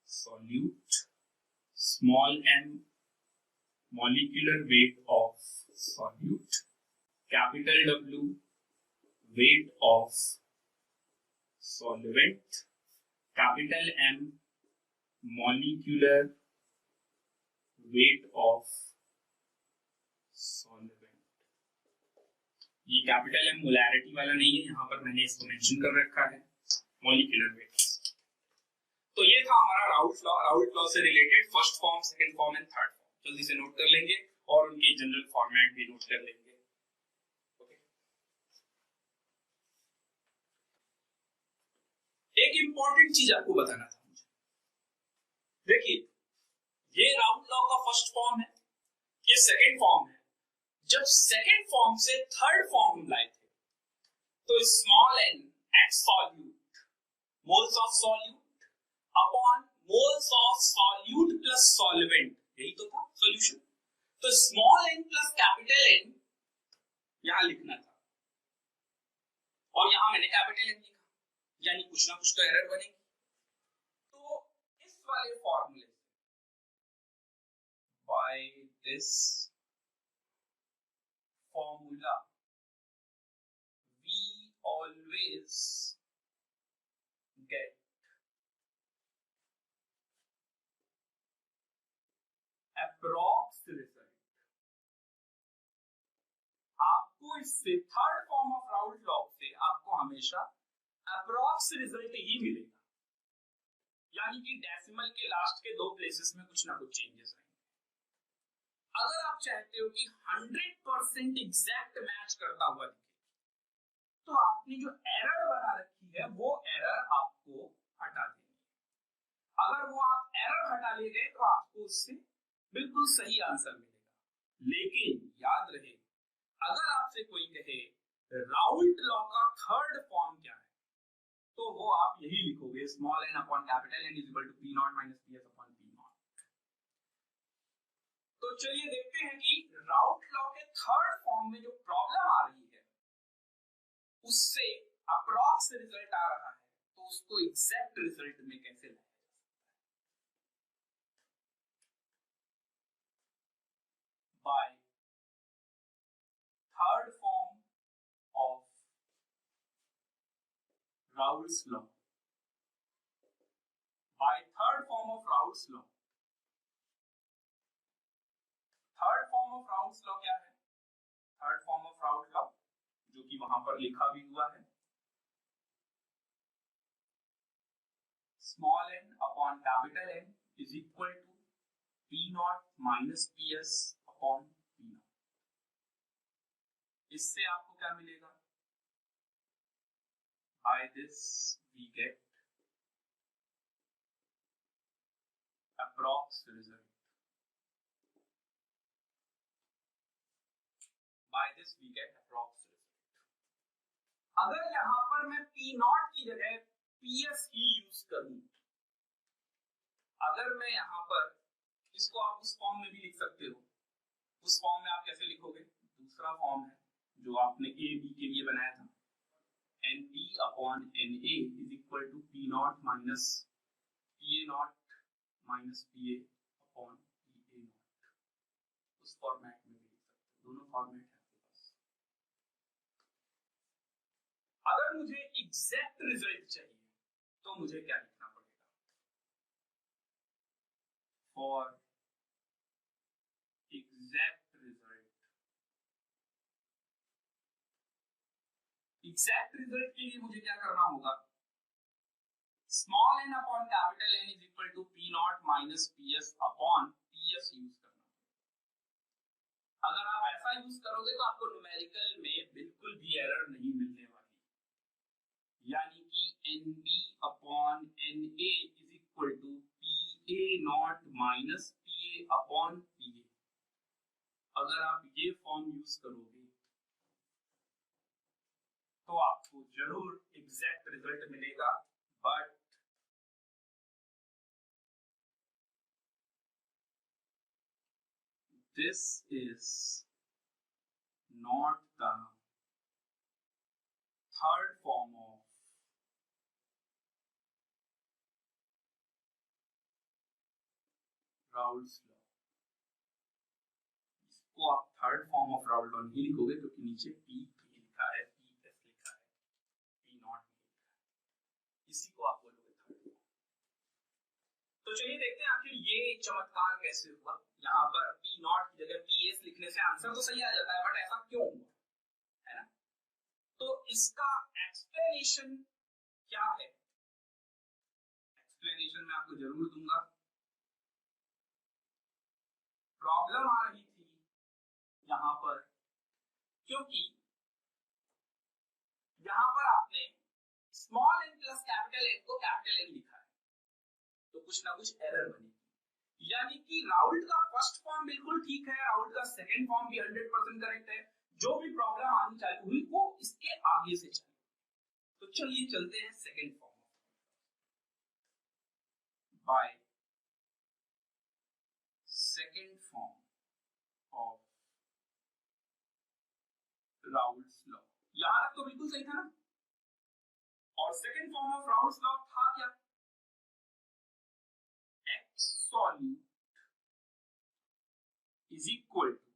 solute, small m molecular weight of solute, capital W weight of solvent, capital M molecular weight of solvent. ये capital M molarity वाला नहीं है, यहां पर मैंने इसको mention कर रखा है, मॉलिक्यूलर वेट। तो ये था हमारा राउल्ट लॉ, राउल्ट लॉ से related first form, second form and third form. जल्दी से नोट कर लेंगे और उनके जनरल फॉर्मेट भी नोट कर लेंगे। ओके, इंपॉर्टेंट चीज आपको बताना था मुझे। देखिए, ये राउल्ट लॉ का फर्स्ट फॉर्म है, ये सेकंड फॉर्म है। जब सेकंड फॉर्म से थर्ड फॉर्म लाए थे तो small n X solute moles of solute upon moles of solute plus solvent, यही तो था सॉल्यूशन। तो small n plus capital N यहां लिखना था और यहां मैंने कैपिटल एन लिखा, यानी कुछ ना कुछ तो एरर बनेगी। तो इस वाले फॉर्मूले by this formula we always get approx result। आपको इससे third form of Raoult law से आपको हमेशा अप्रॉक्स रिजल्ट ही मिलेगा, यानी कि डेसिमल के लास्ट के दो प्लेसेस में कुछ ना कुछ चेंजेस आएंगे। अगर आप चाहते हो कि 100% एग्जैक्ट मैच करता हुआ दिखे, तो आपने जो एरर बना रखी है वो एरर आपको हटा देनी है। अगर वो आप एरर हटा ले गए तो आपको उससे बिल्कुल सही आंसर मिलेगा। लेकिन याद रहे, अगर आपसे कोई कहे राउल्ट लॉ का थर्ड फॉर्म क्या है, तो वो आप यही लिखोगे, small n upon capital N is equal to P not minus P S upon P not. तो चलिए देखते हैं कि राउल्ट लॉ के थर्ड फॉर्म में जो प्रॉब्लम आ रही है उससे अप्रॉक्स रिजल्ट आ रहा है, तो उसको एग्जैक्ट रिजल्ट में कैसे लाया जा सकता है। By third form of Raoult's law, by third form of Raoult's law. Third form of Raoult's law क्या है? Third form of Raoult law जो कि वहां पर लिखा भी हुआ है, small n upon capital N is equal to P not minus P S upon P not. इससे आपको क्या मिलेगा? By this we get approx result. By this we get approx result। अगर यहां पर मैं P नॉट की जगह PS ही यूज करूं, अगर मैं यहां पर इसको आप उस फॉर्म में भी लिख सकते हो। उस फॉर्म में आप कैसे लिखोगे? दूसरा फॉर्म है जो आपने ए बी के लिए बनाया था, N B upon N A is equal to P not minus P A not minus P A upon P A not. उस फॉर्मेट में भी लिख सकते हो, दोनों फॉर्मेट है। अगर मुझे एग्जैक्ट रिजल्ट चाहिए तो मुझे क्या लिखना पड़ेगा? For exact result, exact result के लिए मुझे क्या करना होगा? Small n upon capital N is equal to P not minus P S upon P S use करना। अगर आप ऐसा यूज करोगे तो आपको न्यूमेरिकल में बिल्कुल भी एरर नहीं मिलने वाली, यानी कि N B upon N A is equal to P A not minus P A upon P A. अगर आप ये फॉर्म यूज करोगे तो आपको जरूर एग्जैक्ट रिजल्ट मिलेगा, but this is not the third form of Raoult's law. इसको आप third form of Raoult law नहीं लिखोगे क्योंकि नीचे पी लिखा है, पी एस लिखा है, पी नॉट लिखा है, इसी को आप बोलोगे थर्ड फॉर्म। तो चलिए देखते हैं आखिर ये चमत्कार कैसे हुआ। यहाँ पर पी नॉट की जगह पी एस लिखने से आंसर तो सही आ जाता है, बट ऐसा क्यों हुआ, है ना? तो इसका एक्सप्लेनेशन क्या है? एक्सप्लेनेशन मैं आपको जरूर दूंगा। प्रॉब्लम आ रही थी यहां पर क्योंकि यहां पर आपने small n plus capital N को कैपिटल कैपिटल एन लिखा है तो कुछ ना कुछ एरर बनेगी। यानी कि राउल्ट का फर्स्ट फॉर्म बिल्कुल ठीक है, राउल्ट का सेकंड फॉर्म भी 100% करेक्ट है, जो भी प्रॉब्लम आनी चालू हुई वो इसके आगे से चली। तो चलिए चलते हैं second form. By second form of Raoult's law, यहां तक तो बिल्कुल सही था ना। और second form of Raoult's law था क्या, X solute is equal to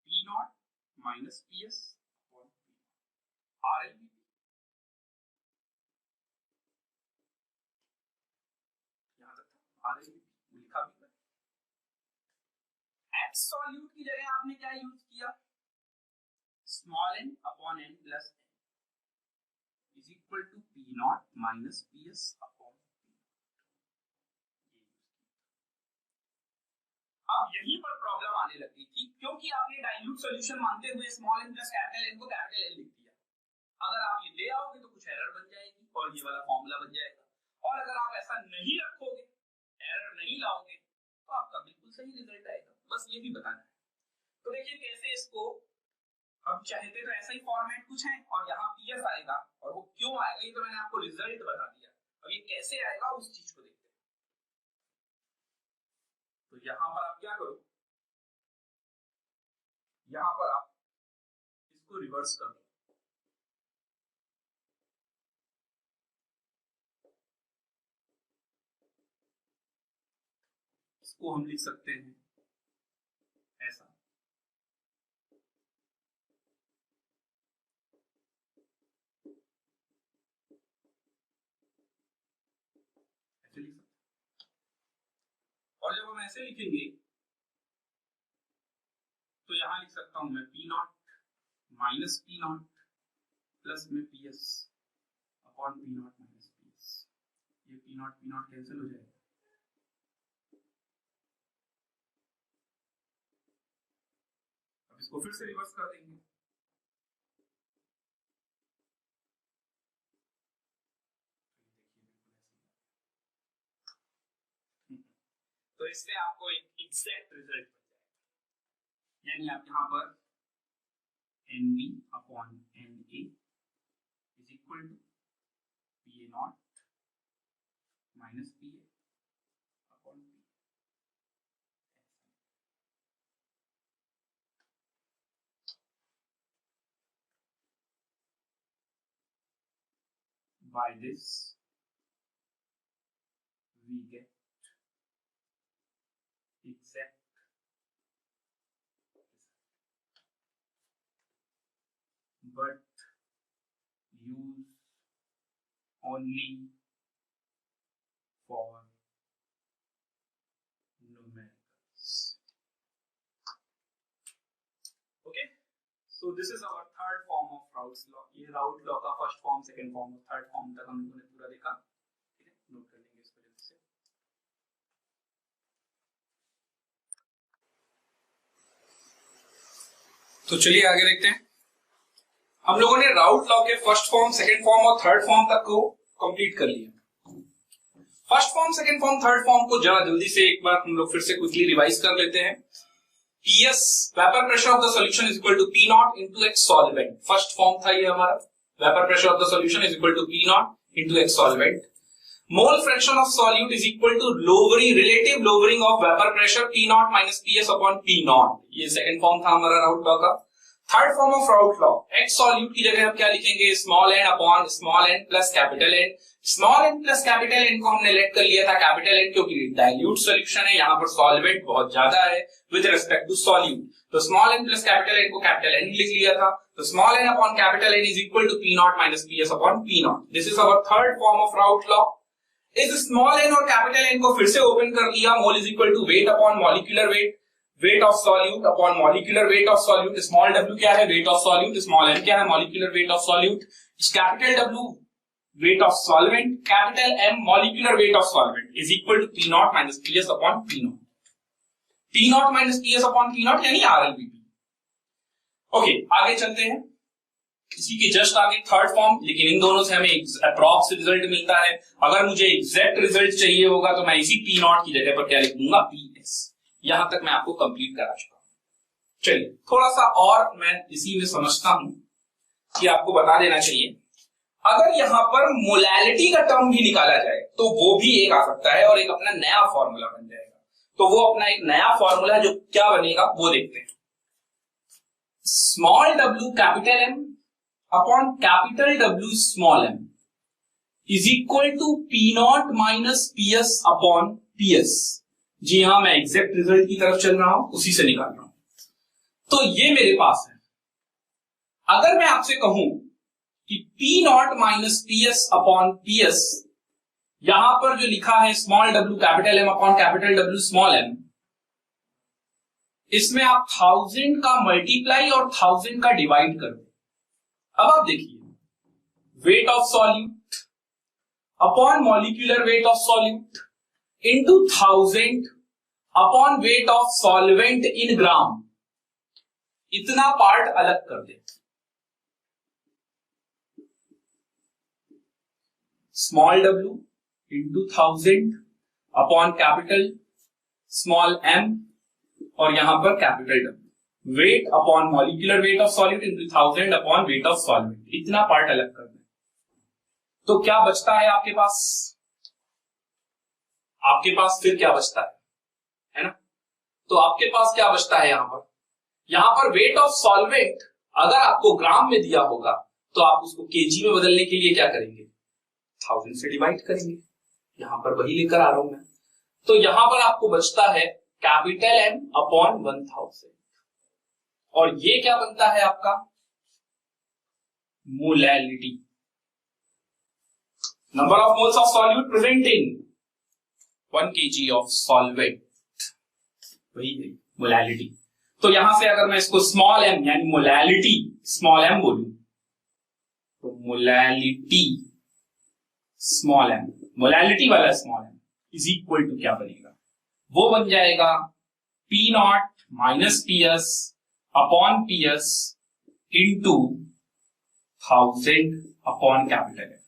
P not minus P S R L. यहां तक था आर एल लिखा भी है। एक्स सॉल्यूट की जगह आपने क्या यूज किया, small n upon N plus N is equal to P not minus P S upon P. अब यहीं पर प्रॉब्लम आने लगी थी, क्योंकि आपने डाइल्यूट सॉल्यूशन मानते हुए small n plus capital N को कैपिटल एन लिख दिया। अगर आप ये ले आओगे तो कुछ एरर बन जाएगी और ये वाला फॉर्मूला बन जाएगा, और अगर आप ऐसा नहीं रखोगे, एरर नहीं लाओगे, तो आपका बिल्कुल सही रिजल्ट आएगा। बस ये भी बताना है। तो देखिए कैसे इसको हम चाहते तो ऐसा ही फॉर्मेट कुछ है और यहाँ पीएस आएगा, और वो क्यों आएगा ये तो मैंने आपको रिजल्ट बता दिया। अब ये कैसे आएगा उस चीज को देखते हैं। तो यहाँ पर आप क्या करो, यहाँ पर आप इसको रिवर्स कर दो। इसको हम लिख सकते हैं ऐसा, ऐसे लिख सकते हैं। और जब हम ऐसे लिखेंगे तो यहां लिख सकता हूं मैं P not minus P naught plus में P S upon P not minus P S. ये पी नॉट कैंसिल हो जाएगा। अब इसको फिर से रिवर्स कर देंगे। तो इससे आपको एक एग्जैक्ट रिजल्ट मिल जाएगा। यानी आप यहाँ पर N B upon N A is equal to P A not minus P A upon P. By this we get exact but use only for numericals. Okay, so this is our third form of Raoult's law. ये Raoult law का first form, second form और third form तक हम लोगों ने पूरा देखा। ठीक है, नोट कर लेंगे इसको जल्दी से। तो चलिए आगे देखते हैं। हम लोगों ने राउल्ट लॉ के फर्स्ट फॉर्म, सेकंड फॉर्म और थर्ड फॉर्म तक को कंप्लीट कर लिया। First form, second form, third form को जरा जल्दी से एक बार हम लोग फिर से क्विकली रिवाइज कर लेते हैं। PS vapour pressure of the solution is equal to P not into X solvent. First form था ये हमारा, vapour pressure of the solution is equal to P not into X solvent. Mole fraction of solute is equal to lowering, relative lowering of vapour pressure P not minus PS upon P not. ये second form था हमारा Raoult law का। Third form of Raoult law, X solute की जगह हम क्या लिखेंगे, small n upon small n plus capital N. Small n plus capital N को हमने लेट कर लिया था कैपिटल एन, क्योंकि डाइल्यूट सॉल्यूशन है, यहाँ पर सॉल्वेंट बहुत ज्यादा है विद रिस्पेक्ट टू सॉल्यूट। तो small n plus capital N को कैपिटल एन लिख लिया था। तो small n upon capital N is equal to P not minus PS upon P not. This is our third form of Raoult law. इस small n और capital N को फिर से ओपन कर लिया। Mole is equal to weight upon molecular weight, weight of solute upon molecular weight of solute. Small w क्या है, weight of solute. Small n क्या है, molecular weight of solute. Capital W weight of solvent, capital M molecular weight of solvent is equal to P not minus PS upon P not. P not minus PS upon P not यानी RLBP। Okay, आगे चलते हैं। इसी के just आगे third form, लेकिन इन दोनों से हमें अप्रॉक्स रिजल्ट मिलता है। अगर मुझे एग्जैक्ट रिजल्ट चाहिए होगा तो मैं इसी पी नॉट की जगह पर क्या लिख दूंगा, पी एस। यहां तक मैं आपको कंप्लीट करा चुका हूं। चलिए थोड़ा सा और मैं इसी में समझता हूं कि आपको बता देना चाहिए, अगर यहां पर मोलैलिटी का टर्म भी निकाला जाए तो वो भी एक आ सकता है और एक अपना नया फॉर्मूला बन जाएगा। तो वो अपना एक नया फॉर्मूला जो क्या बनेगा वो देखते हैं। Small w capital M upon capital W small m is equal to P not minus P S upon P S. जी हां, मैं एग्जैक्ट रिजल्ट की तरफ चल रहा हूं, उसी से निकाल रहा हूं। तो ये मेरे पास है। अगर मैं आपसे कहूं कि P not minus P S upon P S, यहां पर जो लिखा है small w capital M upon capital W small m, इसमें आप 1000 का मल्टीप्लाई और 1000 का डिवाइड कर दो। अब आप देखिए, weight of solute upon molecular weight of solute into 1000 upon weight of solvent in gram, इतना पार्ट अलग कर दे। Small w into 1000 upon capital small m और यहां पर capital W, weight upon molecular weight of solute into 1000 upon weight of solvent, इतना part अलग कर दें। तो क्या बचता है आपके पास? आपके पास फिर क्या बचता है ना? तो आपके पास क्या बचता है यहां पर वेट ऑफ सॉल्वेंट अगर आपको ग्राम में दिया होगा तो आप उसको केजी में बदलने के लिए क्या करेंगे, 1000 से डिवाइड करेंगे। यहां पर वही लेकर आ रहा हूं मैं। तो यहां पर आपको बचता है कैपिटल M अपॉन 1000 और ये क्या बनता है आपका, molality, number of moles of solute present in 1 kg of solvent, वही है मोलैलिटी। तो यहां से अगर मैं इसको स्मॉल m यानी मोलैलिटी स्मॉल m बोलूं तो मोलैलिटी स्मॉल m, मोलैलिटी वाला small m is equal to क्या बनेगा, वो बन जाएगा P not minus P S upon P S into 1000 upon capital M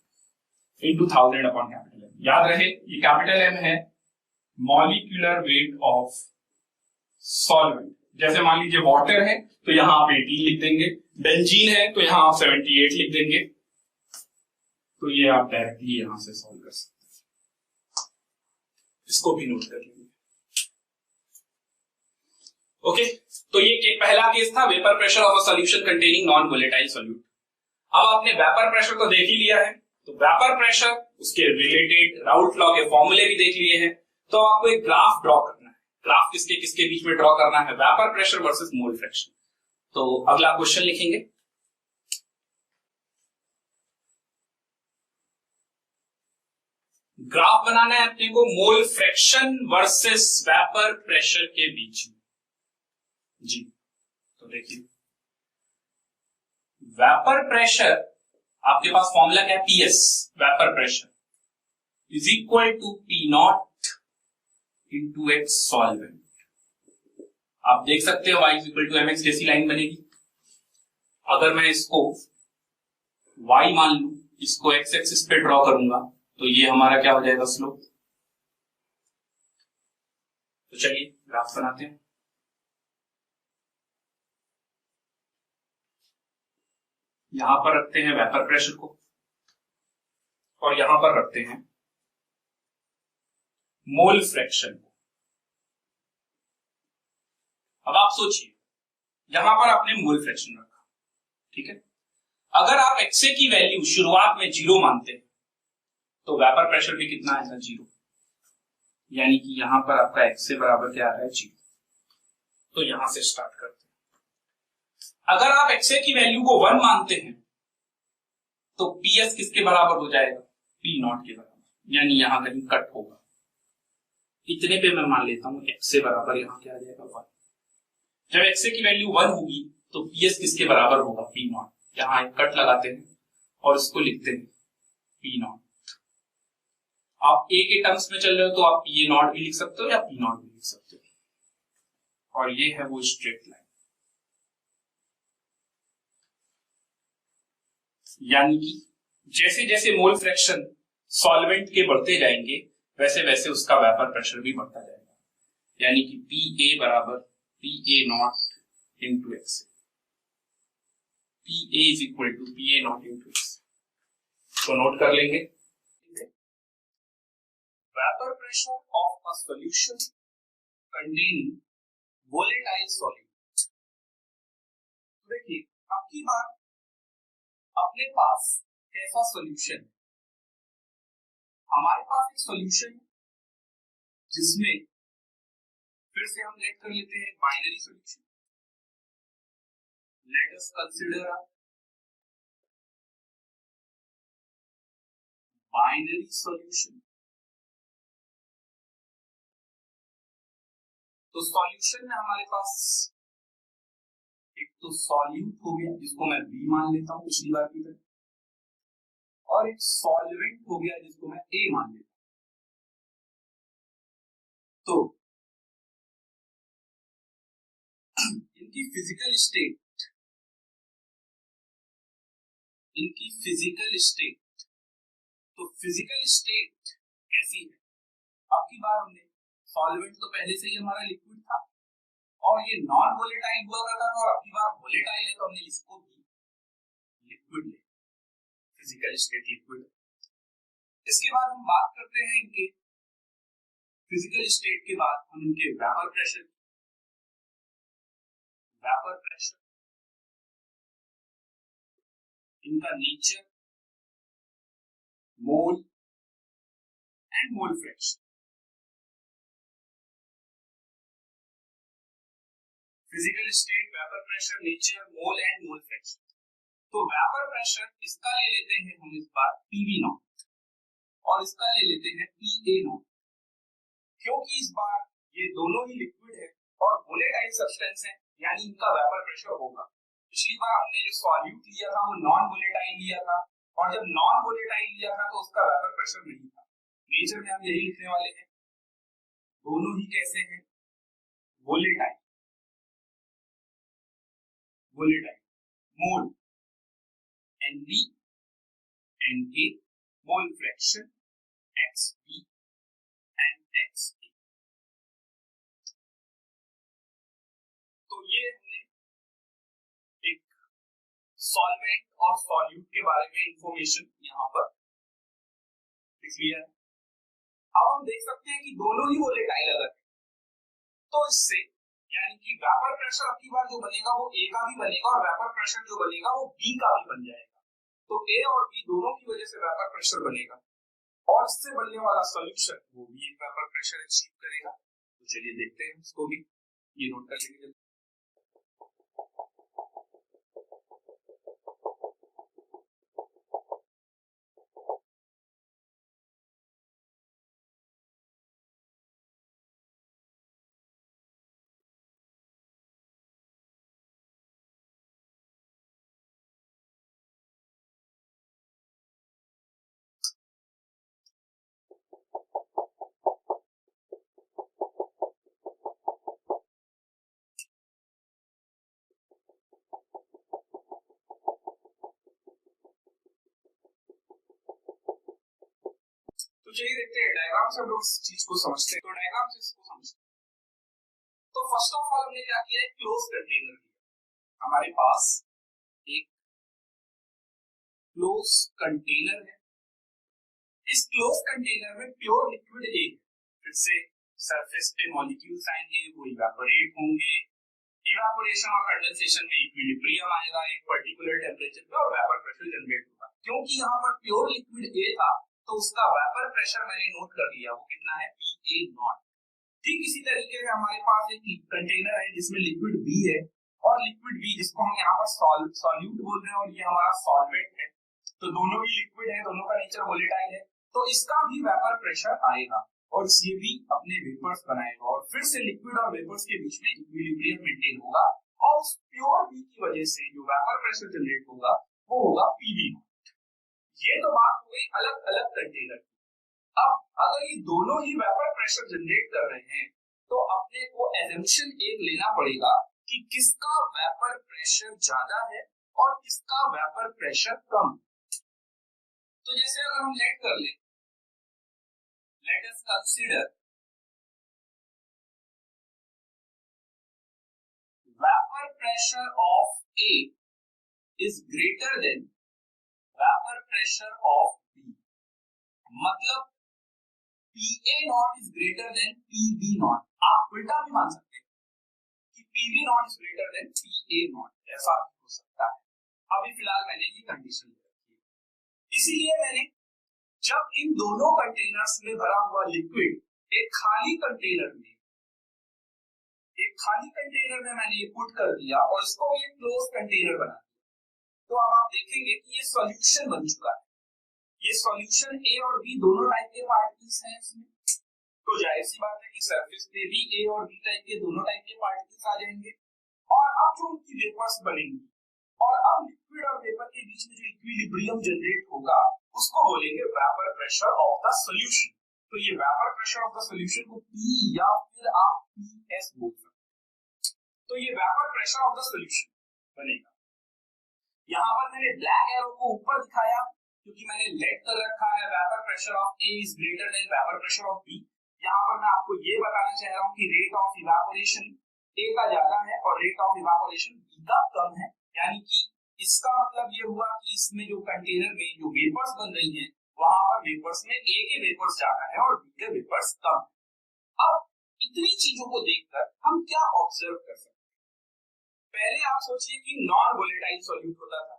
into 1000 upon capital M। याद रहे ये कैपिटल M है मॉलिक्यूलर वेट ऑफ सॉल्वेंट। जैसे मान लीजिए वाटर है तो यहां आप 18 लिख देंगे, बेंजीन है तो यहां आप 78 लिख देंगे। तो ये आप डायरेक्टली यहां से सॉल्व कर सकते हैं, इसको भी नोट कर लेंगे। ओके, तो ये पहला केस था vapour pressure of a solution containing non volatile solute. अब आपने वेपर प्रेशर तो देख ही लिया है, तो वेपर प्रेशर उसके रिलेटेड राउल्ट लॉ के फॉर्मूले भी देख लिए हैं। तो आपको एक ग्राफ ड्रॉ करना है। ग्राफ किसके किसके बीच में ड्रॉ करना है, vapour pressure versus mole fraction. तो अगला क्वेश्चन लिखेंगे, ग्राफ बनाना है अपने को mole fraction versus vapour pressure के बीच में जी। तो देखिए वेपर प्रेशर, आपके पास फॉर्मूला क्या है, PS vapour pressure is equal to P not into X solvent. आप देख सकते हो y इज इक्वल टू mx जैसी लाइन बनेगी। अगर मैं इसको y मान लू, इसको x एक्सिस पे ड्रॉ करूंगा तो ये हमारा क्या हो जाएगा, स्लोप। तो चलिए ग्राफ बनाते हैं। यहां पर रखते हैं वेपर प्रेशर को और यहां पर रखते हैं मोल फ्रैक्शन को। अब आप सोचिए, यहां पर आपने मोल फ्रैक्शन रखा, ठीक है। अगर आप एक्सए की वैल्यू शुरुआत में 0 मानते हैं तो वेपर प्रेशर भी कितना आएगा, 0। यानी कि यहां पर आपका एक्सए बराबर क्या आ रहा है, 0। तो यहां से स्टार्ट करते हैं। अगर आप एक्सए की वैल्यू को 1 मानते हैं तो पीएस किसके बराबर हो जाएगा, पी नॉट के बराबर, यानी यहां कहीं कट होगा। इतने पे मैं मान लेता हूं एक्सए बराबर यहां क्या आ जाएगा, 1। जब एक्सए की वैल्यू 1 होगी तो पीएस किसके बराबर होगा, पी नॉट। यहां एक कट लगाते हैं और इसको लिखते हैं पी नॉट। आप ए के टर्म्स में चल रहे हो तो आप पी नॉट भी लिख सकते हो या पी नॉट भी लिख सकते हो। और ये है वो स्ट्रेट लाइन। यानी कि जैसे जैसे मोल फ्रैक्शन सॉल्वेंट के बढ़ते जाएंगे वैसे वैसे उसका वेपर प्रेशर भी बढ़ता जाएगा, यानी कि पी ए बराबर P A not into X, P A is equal to P A not into X. तो नोट कर लेंगे, vapour pressure of a solution containing volatile solute. देखिए अब की बार अपने पास कैसा सॉल्यूशन है, हमारे पास एक सॉल्यूशन जिसमें फिर से हम लेट कर लेते हैं binary solution. Let us consider a binary solution. तो सॉल्यूशन में हमारे पास एक तो सॉल्यूट हो गया जिसको मैं बी मान लेता हूं पिछली बार की तरह, और एक सॉल्वेंट हो गया जिसको मैं ए मान लेता हूं। तो इनकी फिजिकल स्टेट, तो फिजिकल स्टेट कैसी है, अब की बार हमने सॉल्वेंट तो पहले से ही हमारा लिक्विड था और ये नॉन वोलेटाइल हुआ करता था, और अब की बार वोलेटाइल है तो हमने इसको भी लिक्विड ले, फिजिकल स्टेट लिक्विड। इसके बाद हम बात करते हैं इनके फिजिकल स्टेट के बाद हम इनके वेपर प्रेशर, इनका nature, mole and mole fraction. Physical state, vapour pressure, nature, mole and mole fraction. तो वेपर प्रेशर इसका ले लेते हैं हम इस बार पीवी नॉट और इसका ले लेते हैं पीए नॉट, क्योंकि इस बार ये दोनों ही लिक्विड है और वोलेटाइल सब्सटेंस है, यानी इनका वेपर प्रेशर होगा। पिछली बार हमने जो सॉल्यूट लिया था वो नॉन वोलेटाइल लिया था, और जब नॉन वोलेटाइल लिया था तो उसका वेपर प्रेशर नहीं था। नेचर में हम यही लिखने वाले हैं, दोनों ही कैसे हैं, volatile, mole N B N A, mole fraction X B and X A. तो ये हमने एक सॉल्वेंट और सॉल्यूट के बारे में इंफॉर्मेशन यहां पर लिख लिया है। अब हम देख सकते हैं कि दोनों ही वोलेटाइल अगर है तो इससे यानी कि वेपर प्रेशर अब की बार जो बनेगा वो ए का भी बनेगा और वेपर प्रेशर जो बनेगा वो बी का भी बन जाएगा। तो ए और बी दोनों की वजह से वेपर प्रेशर बनेगा और इससे बनने वाला सॉल्यूशन वो भी एक वेपर प्रेशर अचीव करेगा। तो चलिए देखते हैं इसको भी, ये नोट कर लेंगे। तो चलिए देखते हैं डायग्राम से हम लोग इस चीज को समझते हैं। तो डायग्राम से इसको समझते हैं। तो फर्स्ट ऑफ ऑल हमने क्या किया है, क्लोज कंटेनर लिया। हमारे पास एक क्लोज कंटेनर है, इस क्लोज कंटेनर में प्योर लिक्विड ए, फिर से सरफेस पे मॉलिक्यूल्स आएंगे, वो इवेपोरेट होंगे, इवेपोरेशन और कंडेंसेशन में इक्विलिब्रियम आएगा एक पर्टिकुलर टेंपरेचर पे और वेपर प्रेशर जनरेट होगा। क्योंकि यहाँ पर प्योर लिक्विड ए था तो उसका वेपर प्रेशर मैंने नोट कर लिया, वो कितना है, पी ए नॉट। ठीक इसी तरीके से हमारे पास एक कंटेनर है जिसमें लिक्विड बी है और लिक्विड बी जिसको हम यहाँ पर सॉल्यूट बोल रहे हैं और ये हमारा सॉल्वेंट है। तो दोनों ही लिक्विड है, दोनों का नेचर वोलेटाइल है, तो इसका भी वेपर प्रेशर आएगा और ये भी अपने वेपर्स बनाएगा और फिर से लिक्विड और वेपर्स के बीच में इक्विलिब्रियम मेंटेन होगा और उस प्योर बी की वजह से जो वेपर प्रेशर जनरेट होगा वो होगा पीवी नॉट। ये तो बात हो गई अलग अलग कंटेनर की। अब अगर ये दोनों ही वेपर प्रेशर जनरेट कर रहे हैं तो अपने को एजम्पशन एक लेना पड़ेगा कि किसका वेपर प्रेशर ज्यादा है और किसका वेपर प्रेशर कम। तो जैसे अगर हम लेट कर ले, let us consider vapor pressure of A is greater than vapor pressure of B, मतलब PA naught is greater than PB not. आप उल्टा भी मान सकते हैं कि PB not is greater then PA not, ऐसा हो सकता है। अभी फिलहाल मैंने ये कंडीशन रखी है, इसीलिए मैंने जब इन दोनों कंटेनर्स में भरा हुआ लिक्विड एक खाली कंटेनर में मैंने ये पुट कर दिया और इसको ये क्लोज कंटेनर बना दिया, तो अब आप देखेंगे कि ये सॉल्यूशन बन चुका है। ये सॉल्यूशन ए और बी दोनों टाइप के पार्टिकल्स हैं इसमें, तो जाहिर सी बात है कि सरफेस पे भी ए और बी टाइप के दोनों टाइप के पार्टिकल्स आ जाएंगे। और अब जो उनकी वेपर्स बनेंगी और अब लिक्विड और वेपर के बीच में जो इक्विलिब्रियम जनरेट होगा उसको बोलेंगे vapour pressure of the solution. तो ये vapour pressure of the solution को पी या फिर आप पीएस बोल सकते हैं। तो ये vapour pressure of the solution बनेगा। यहाँ पर मैंने ब्लैक एरो को ऊपर दिखाया क्योंकि मैंने लेट कर रखा है vapour pressure of A is greater than vapour pressure of B. यहाँ पर मैं आपको ये बताना चाह रहा हूँ कि रेट ऑफ इवेपोरेशन ए का ज्यादा है और रेट ऑफ इवेपोरेशन बी का कम है, यानी कि इसका मतलब ये हुआ कि इसमें जो कंटेनर में जो वेपर्स बन रही हैं वहां पर वेपर्स में ए के वेपर्स ज्यादा है और बी के वेपर्स कम है। अब इतनी चीजों को देखकर हम क्या ऑब्जर्व कर सकते हैं? पहले आप सोचिए कि नॉन वोलेटाइल सॉल्यूट होता था,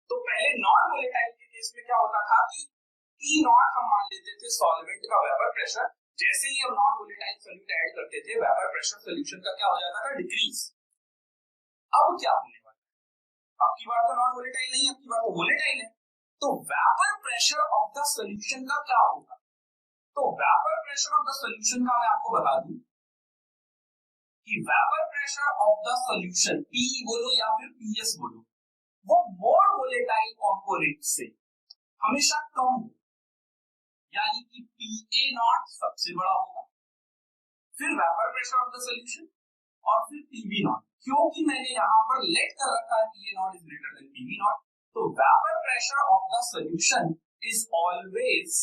तो पहले नॉन वोलेटाइल के केस में क्या होता था कि P नॉट हम मान लेते थे सॉल्वेंट का वेपर प्रेशर, जैसे ही हम नॉन वोलेटाइल सॉल्यूट ऐड करते थे वेपर प्रेशर सॉल्यूशन का क्या हो जाता था, डिक्रीज। अब क्या होने वाला है, अब की बार तो नॉन वोलेटाइल नहीं, अब की बार तो वोलेटाइल है, तो vapour pressure of the solution का क्या होगा? तो vapour pressure of the solution का मैं आपको बता दूं कि vapour pressure of the solution P बोलो या फिर PS बोलो, वो मोर वोलेटाइल कंपोनेंट से हमेशा कम हो, यानी कि PA नॉट सबसे बड़ा होगा, फिर vapour pressure of the solution और फिर PB नॉट। क्योंकि मैंने यहाँ पर लेट कर रखा है PA naught is greater than PB naught, तो vapour pressure of the solution is always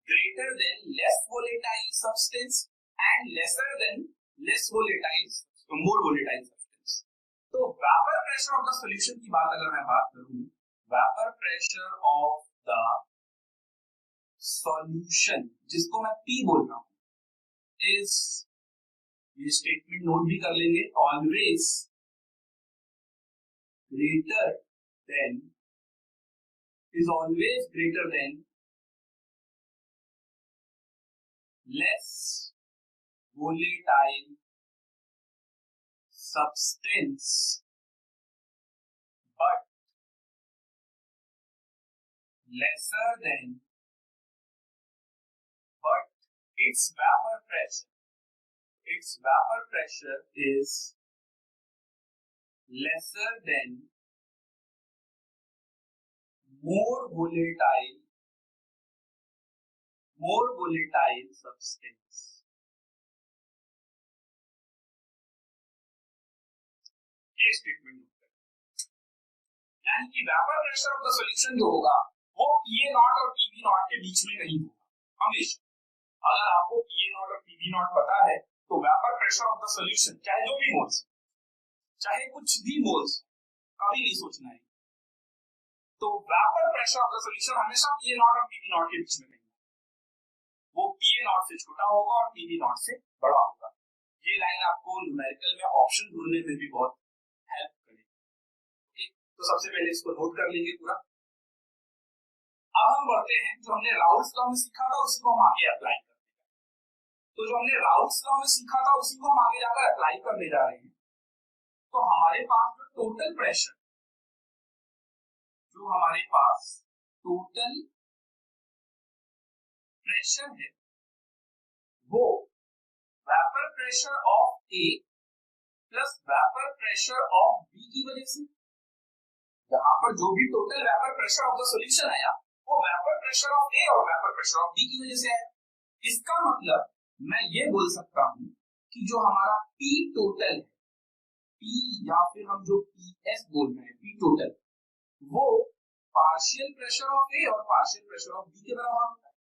greater than less volatile substance and lesser than less volatile more volatile substance. तो vapour pressure of the solution की बात अगर मैं बात करूं, vapour pressure of the solution जिसको मैं P बोल रहा हूं इज, ये स्टेटमेंट नोट भी कर लेंगे, always greater then, is always greater than less volatile substance but lesser than, but its vapor pressure is lesser than more volatile substance। ये स्टेटमेंट होता है, यानी कि vapour pressure of the solution जो होगा वो PA नॉट और PB not के बीच में नहीं होगा हमेशा। अगर आपको PA नॉट और PB नॉट पता है तो vapour pressure of the solution चाहे जो भी मोल्स, चाहे कुछ भी मोल्स, कभी नहीं सोचना है, तो vapour pressure of the solution हमेशा PA नॉट और PB नॉट के बीच में नहीं, वो PA नॉट से छोटा होगा और PB नॉट से बड़ा होगा। ये लाइन आपको न्यूमेरिकल में ऑप्शन ढूंढने में भी बहुत हेल्प करेगी। तो सबसे पहले इसको नोट कर लेंगे पूरा। अब हम बढ़ते हैं, जो हमने राउल्स लॉ में सीखा था उसी को हम आगे अप्लाई करते हैं। तो जो हमने राउल्स लॉ में सीखा था उसी को हम आगे जाकर अप्लाई करने जा रहे हैं। तो हमारे पास जो टोटल प्रेशर, जो हमारे पास टोटल प्रेशर है वो vapour pressure of A plus vapour pressure of B की वजह से, यहाँ पर जो भी total vapour pressure of the solution आया वो वेपर प्रेशर ऑफ ए और वेपर प्रेशर ऑफ बी की वजह से आया। इसका मतलब मैं ये बोल सकता हूं कि जो हमारा P टोटल है, P या फिर हम जो PS बोल रहे हैं P टोटल, वो पार्शियल प्रेशर ऑफ ए और पार्शियल प्रेशर ऑफ बी के बराबर होता है।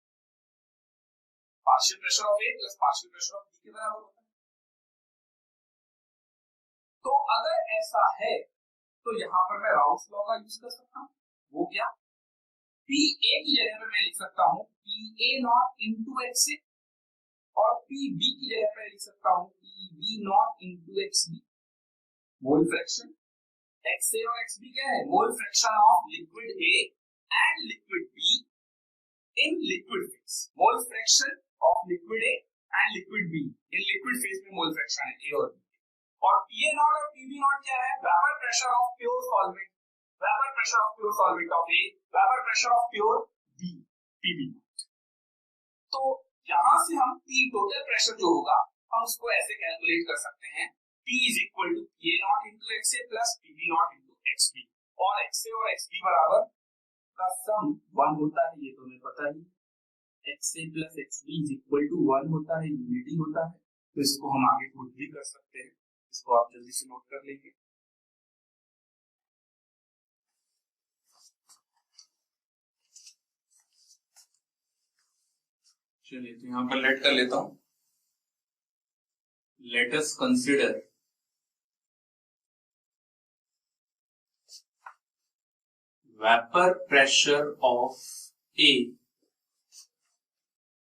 Partial pressure of A plus partial pressure of B के बराबर होता है। तो अगर ऐसा है तो यहां पर मैं राउल्स लॉ का यूज कर सकता हूं। वो क्या, पी ए की जगह पर मैं लिख सकता हूं P A not into X A और पी बी की जगह पर लिख सकता हूं P B naught into X B. Mole fraction X A और एक्स बी क्या है, mole fraction of liquid A and liquid B in liquid phase. Mole fraction of liquid A and liquid B in liquid phase में mole fraction है A और B. और P A naught और P B naught क्या है, vapour pressure of pure solvent, vapour pressure of pure solvent of A, vapour pressure of pure B, P B naught. तो यहां से हम पी टोटल प्रेशर जो होगा हम उसको ऐसे कैलकुलेट कर सकते हैं, P is equal to P A naught into X A plus P B naught into X B. और एक्स ए और एक्स बी बराबर का सम 1 होता है, ये तो हमें पता ही, X A plus X B is equal to 1 होता है, यूनिटी होता है। तो इसको हम आगे पुट भी कर सकते हैं, इसको आप जल्दी से नोट कर लेंगे। चलिए तो यहां पर लेट कर लेता हूं। Let us consider vapour pressure of A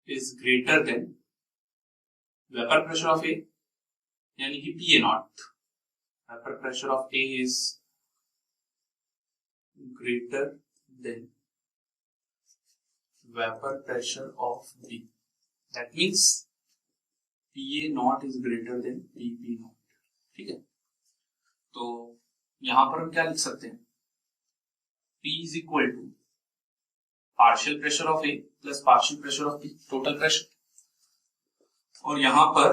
is greater than vapour pressure of A यानी कि P A naught. Vapour pressure of A is greater than vapour pressure of B. That means P A naught is greater than P B naught. ठीक है, तो यहां पर हम क्या लिख सकते हैं, P is equal to partial pressure of A plus partial pressure of B, total pressure. और यहां पर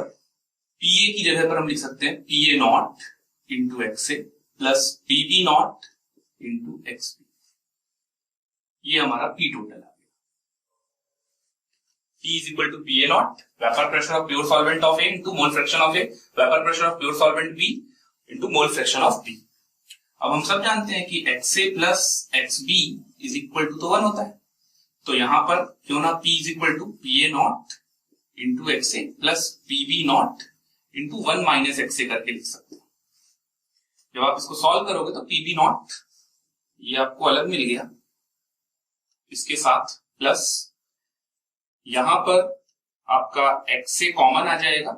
पी ए की जगह पर हम लिख सकते हैं P A not into X A plus P B naught into X B. ये हमारा पी टोटल है। P is equal to PA naught, vapor pressure of pure solvent of A into mole fraction of A, vapor pressure of pure solvent B into mole fraction of B। अब हम सब जानते हैं कि XA plus XB is equal to तो 1 होता है, तो यहां पर क्यों ना P is equal to PA naught into XA plus PB naught into 1 minus XA करके लिख सकते हैं। जब आप इसको सॉल्व करोगे तो PB naught ये आपको अलग मिल गया, इसके साथ प्लस यहां पर आपका एक्स से कॉमन आ जाएगा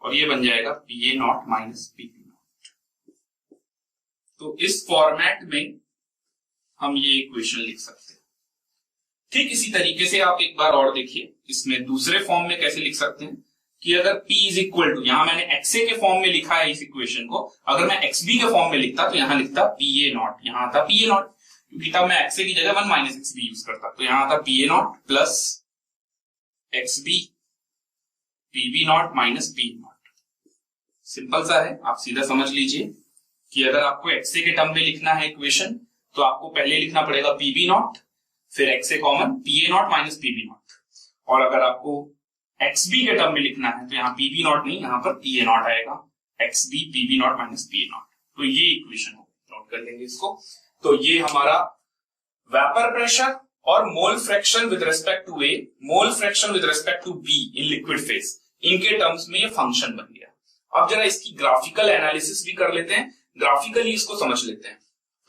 और ये बन जाएगा P A not minus P B naught. तो इस फॉर्मेट में हम ये इक्वेशन लिख सकते हैं। ठीक इसी तरीके से आप एक बार और देखिए, इसमें दूसरे फॉर्म में कैसे लिख सकते हैं कि अगर P इज इक्वल टू, यहां मैंने एक्सए के फॉर्म में लिखा है इस इक्वेशन को, अगर मैं एक्सबी के फॉर्म में लिखता तो यहां लिखता पी ए नॉट, यहां था पी ए नॉट, क्योंकि तब मैं एक्सए की जगह 1 माइनस एक्सबी यूज करता, तो यहां था P A naught plus X B P B naught minus P naught. Simple सा है, आप सीधा समझ लीजिए कि अगर आपको एक्सए के टर्म में लिखना है इक्वेशन तो आपको पहले लिखना पड़ेगा पीबी नॉट, फिर XA common PA naught minus PB naught, और अगर आपको एक्सबी के टर्म में लिखना है तो यहाँ पीबी नॉट नहीं, यहाँ पर पीए नॉट आएगा, X B P B naught minus P A naught. तो ये इक्वेशन हो, नोट कर लेंगे इसको। तो ये हमारा वेपर प्रेशर और mole fraction with respect to A, mole fraction with respect to B in liquid phase, इनके टर्म्स में ये फंक्शन बन गया। अब जरा इसकी ग्राफिकल एनालिसिस भी कर लेते हैं, ग्राफिकली इसको समझ लेते हैं।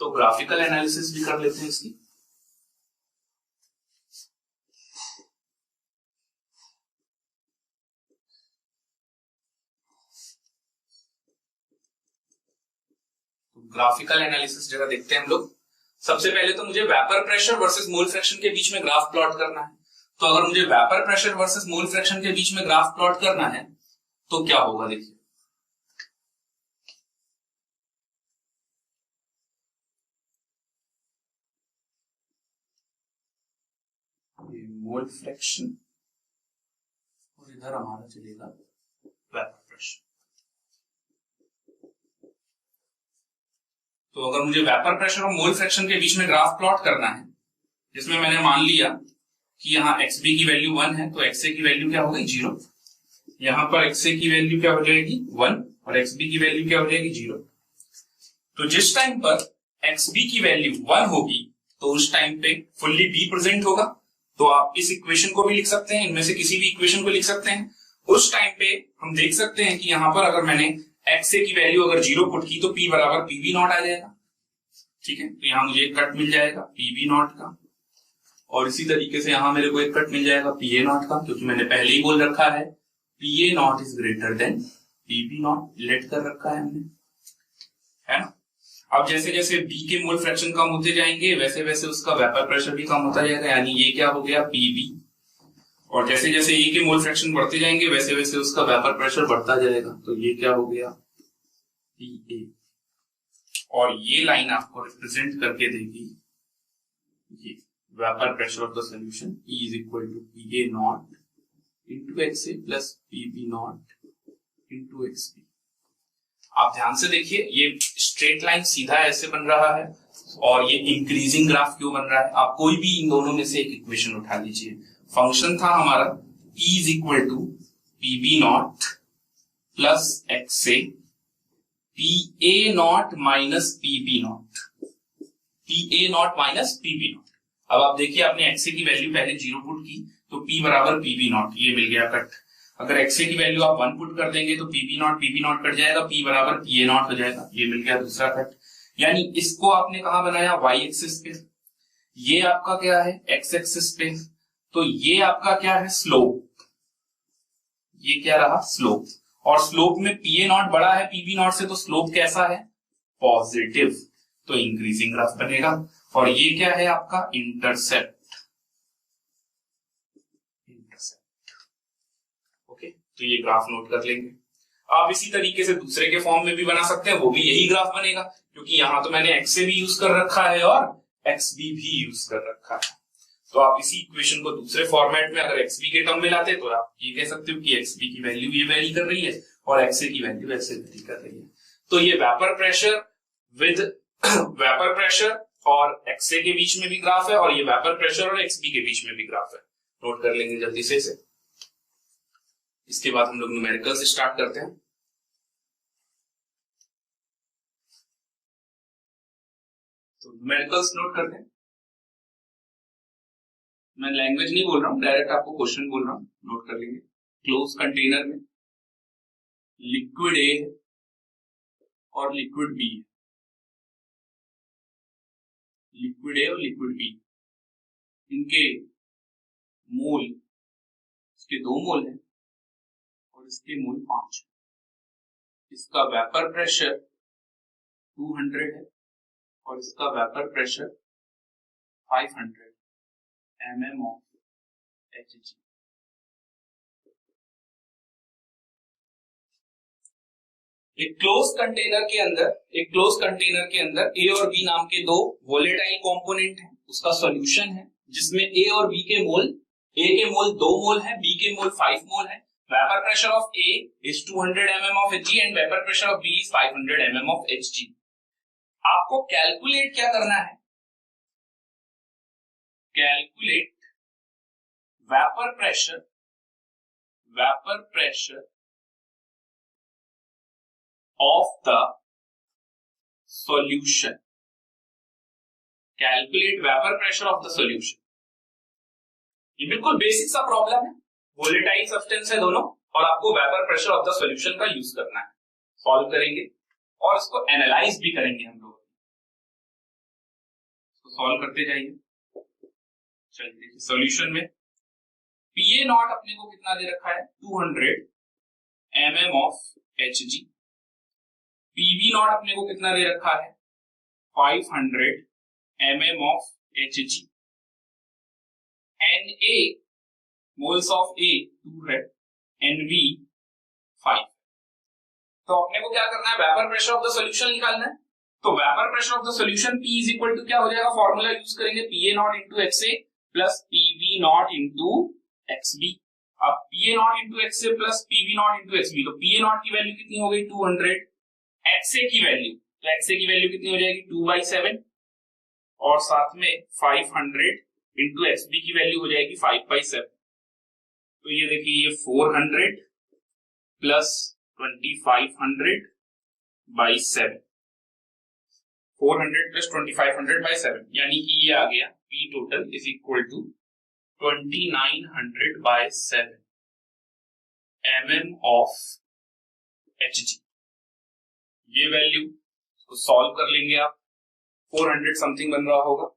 तो ग्राफिकल एनालिसिस भी कर लेते हैं इसकी। ग्राफिकल एनालिसिस जरा देखते हैं हम लोग। सबसे पहले तो मुझे vapour pressure versus mole fraction के बीच में ग्राफ प्लॉट करना है। तो अगर मुझे vapour pressure versus mole fraction के बीच में ग्राफ प्लॉट करना है तो क्या होगा, देखिए मोल फ्रैक्शन और इधर हमारा चलेगा वेपर प्रेशर। तो अगर मुझे वेपर प्रेशर और मोल फ्रैक्शन के बीच में ग्राफ प्लॉट करना है, जिसमें मैंने मान लिया कि यहाँ XB की वैल्यू 1 है तो XA की वैल्यू क्या हो गई 0, यहाँ पर XA की वैल्यू क्या हो जाएगी 1 और XB की वैल्यू क्या हो जाएगी 0। तो जिस टाइम पर XB की वैल्यू 1 होगी तो उस टाइम पे फुल्ली बी प्रेजेंट होगा, तो आप इस इक्वेशन को भी लिख सकते हैं, इनमें से किसी भी इक्वेशन को लिख सकते हैं। उस टाइम पे हम देख सकते हैं कि यहाँ पर अगर मैंने एक्स की वैल्यू अगर 0 पुट की तो पी बराबर पीवी नॉट आ जाएगा। ठीक है, तो यहाँ मुझे एक कट मिल जाएगा पीवी नॉट का, और इसी तरीके से यहाँ मेरे को एक कट मिल जाएगा पीए नॉट का, क्योंकि मैंने पहले ही बोल रखा है PA naught is greater than PV naught, let कर रखा है हमने, है ना। अब जैसे जैसे बी के मोल फ्रैक्शन कम होते जाएंगे वैसे वैसे उसका वेपर प्रेशर भी कम होता जाएगा, यानी ये क्या हो गया पीबी, और जैसे जैसे ए के मोल फ्रैक्शन बढ़ते जाएंगे वैसे वैसे उसका वेपर प्रेशर बढ़ता जाएगा, तो ये क्या हो गया पीए, और ये लाइन आपको रिप्रेजेंट करके देगी ये vapour pressure of the solution E is equal to PA naught into XA plus PB naught into XB। आप ध्यान से देखिए, ये स्ट्रेट लाइन सीधा ऐसे बन रहा है और ये इंक्रीजिंग ग्राफ क्यों बन रहा है। आप कोई भी इन दोनों में से एक इक्वेशन उठा लीजिए, फंक्शन था हमारा E is equal to PB naught plus XA, PA naught minus PB naught, PA naught minus PB naught। अब आप देखिए आपने एक्सए की वैल्यू पहले 0 पुट की तो P बराबर PB नॉट, ये मिल गया कट। अगर एक्सए की वैल्यू आप 1 पुट कर देंगे तो PB नॉट कट जाएगा, P बराबर PA नॉट हो जाएगा, ये मिल गया दूसरा कट। यानी इसको आपने कहा बनाया वाई एक्सिस पे, ये आपका क्या है एक्स एक्सिस पे, तो ये आपका क्या है स्लोप, ये क्या रहा स्लोप, और स्लोप में PA नॉट बड़ा है PB नॉट से, तो स्लोप कैसा है पॉजिटिव, तो इंक्रीजिंग ग्राफ बनेगा। और ये क्या है आपका इंटरसेप्ट, ओके, तो ये ग्राफ नोट कर लेंगे। आप इसी तरीके से दूसरे के फॉर्म में भी बना सकते हैं, वो भी यही ग्राफ बनेगा, क्योंकि यहां तो मैंने एक्स ए भी यूज कर रखा है और एक्सबी भी यूज कर रखा है। तो आप इसी इक्वेशन को दूसरे फॉर्मेट में अगर एक्सबी के टर्म में लाते तो आप ये कह सकते हो कि एक्सबी की वैल्यू ये वेरी कर रही है और एक्सए की वैल्यू ऐसे वेरी कर रही है। तो ये vapour pressure with vapour pressure और एक्सए के बीच में भी ग्राफ है, और ये वेपर प्रेशर और एक्सबी के बीच में भी ग्राफ है, नोट कर लेंगे जल्दी से इसे। इसके बाद हम लोग न्यूमेरिकल से स्टार्ट करते हैं। तो न्यूमेरिकल्स नोट करते हैं, मैं लैंग्वेज नहीं बोल रहा हूं, डायरेक्ट आपको क्वेश्चन बोल रहा हूं, नोट कर लेंगे। क्लोज कंटेनर में लिक्विड ए और लिक्विड बी, लिक्विड ए और लिक्विड बी, इनके मोल, इसके 2 मोल है और इसके मोल 5। इसका वेपर प्रेशर 200 है और इसका vapour pressure 500 mm of Hg। एक क्लोज कंटेनर के अंदर ए और बी नाम के 2 वोलेटाइल कंपोनेंट हैं, उसका सॉल्यूशन है जिसमें ए और बी के मोल, ए के मोल 2 मोल है, बी के मोल 5 मोल है। Vapour pressure of A is 200 mm of Hg and vapour pressure of B is 500 mm of Hg। आपको कैलकुलेट क्या करना है, calculate vapour pressure of the solution, calculate vapour pressure of the solution. ये बिल्कुल basic सा problem है, volatile substance है दोनों, और आपको vapour pressure of the solution का यूज करना है। सॉल्व करेंगे और इसको एनालाइज भी करेंगे हम लोग, इसको सॉल्व करते जाइए। चलिए सॉल्यूशन में पीए नॉट अपने को कितना दे रखा है 200 mm of Hg, PV not अपने को कितना दे रखा है 500 mm of Hg, Na moles of A 2 है, Nv 5। तो अपने को क्या करना है, vapour pressure of the solution निकालना है। तो vapour pressure of the solution P is equal to क्या हो जाएगा, फॉर्मूला यूज करेंगे PA naught into XA plus PV naught into XB। अब PA naught into XA plus PV naught into XB, तो PA naught की value कितनी हो गई 200, XA की वैल्यू, तो XA की वैल्यू कितनी हो जाएगी 2/7, और साथ में 500 इंटू XB की वैल्यू हो जाएगी 5/7। तो ये देखिए ये 400 प्लस 2500/7, 400 प्लस 2500 बाय 7, यानी कि ये आ गया P total is equal to 2900 by 7 mm of Hg। ये वैल्यू को सॉल्व कर लेंगे आप, 400 समथिंग बन रहा होगा,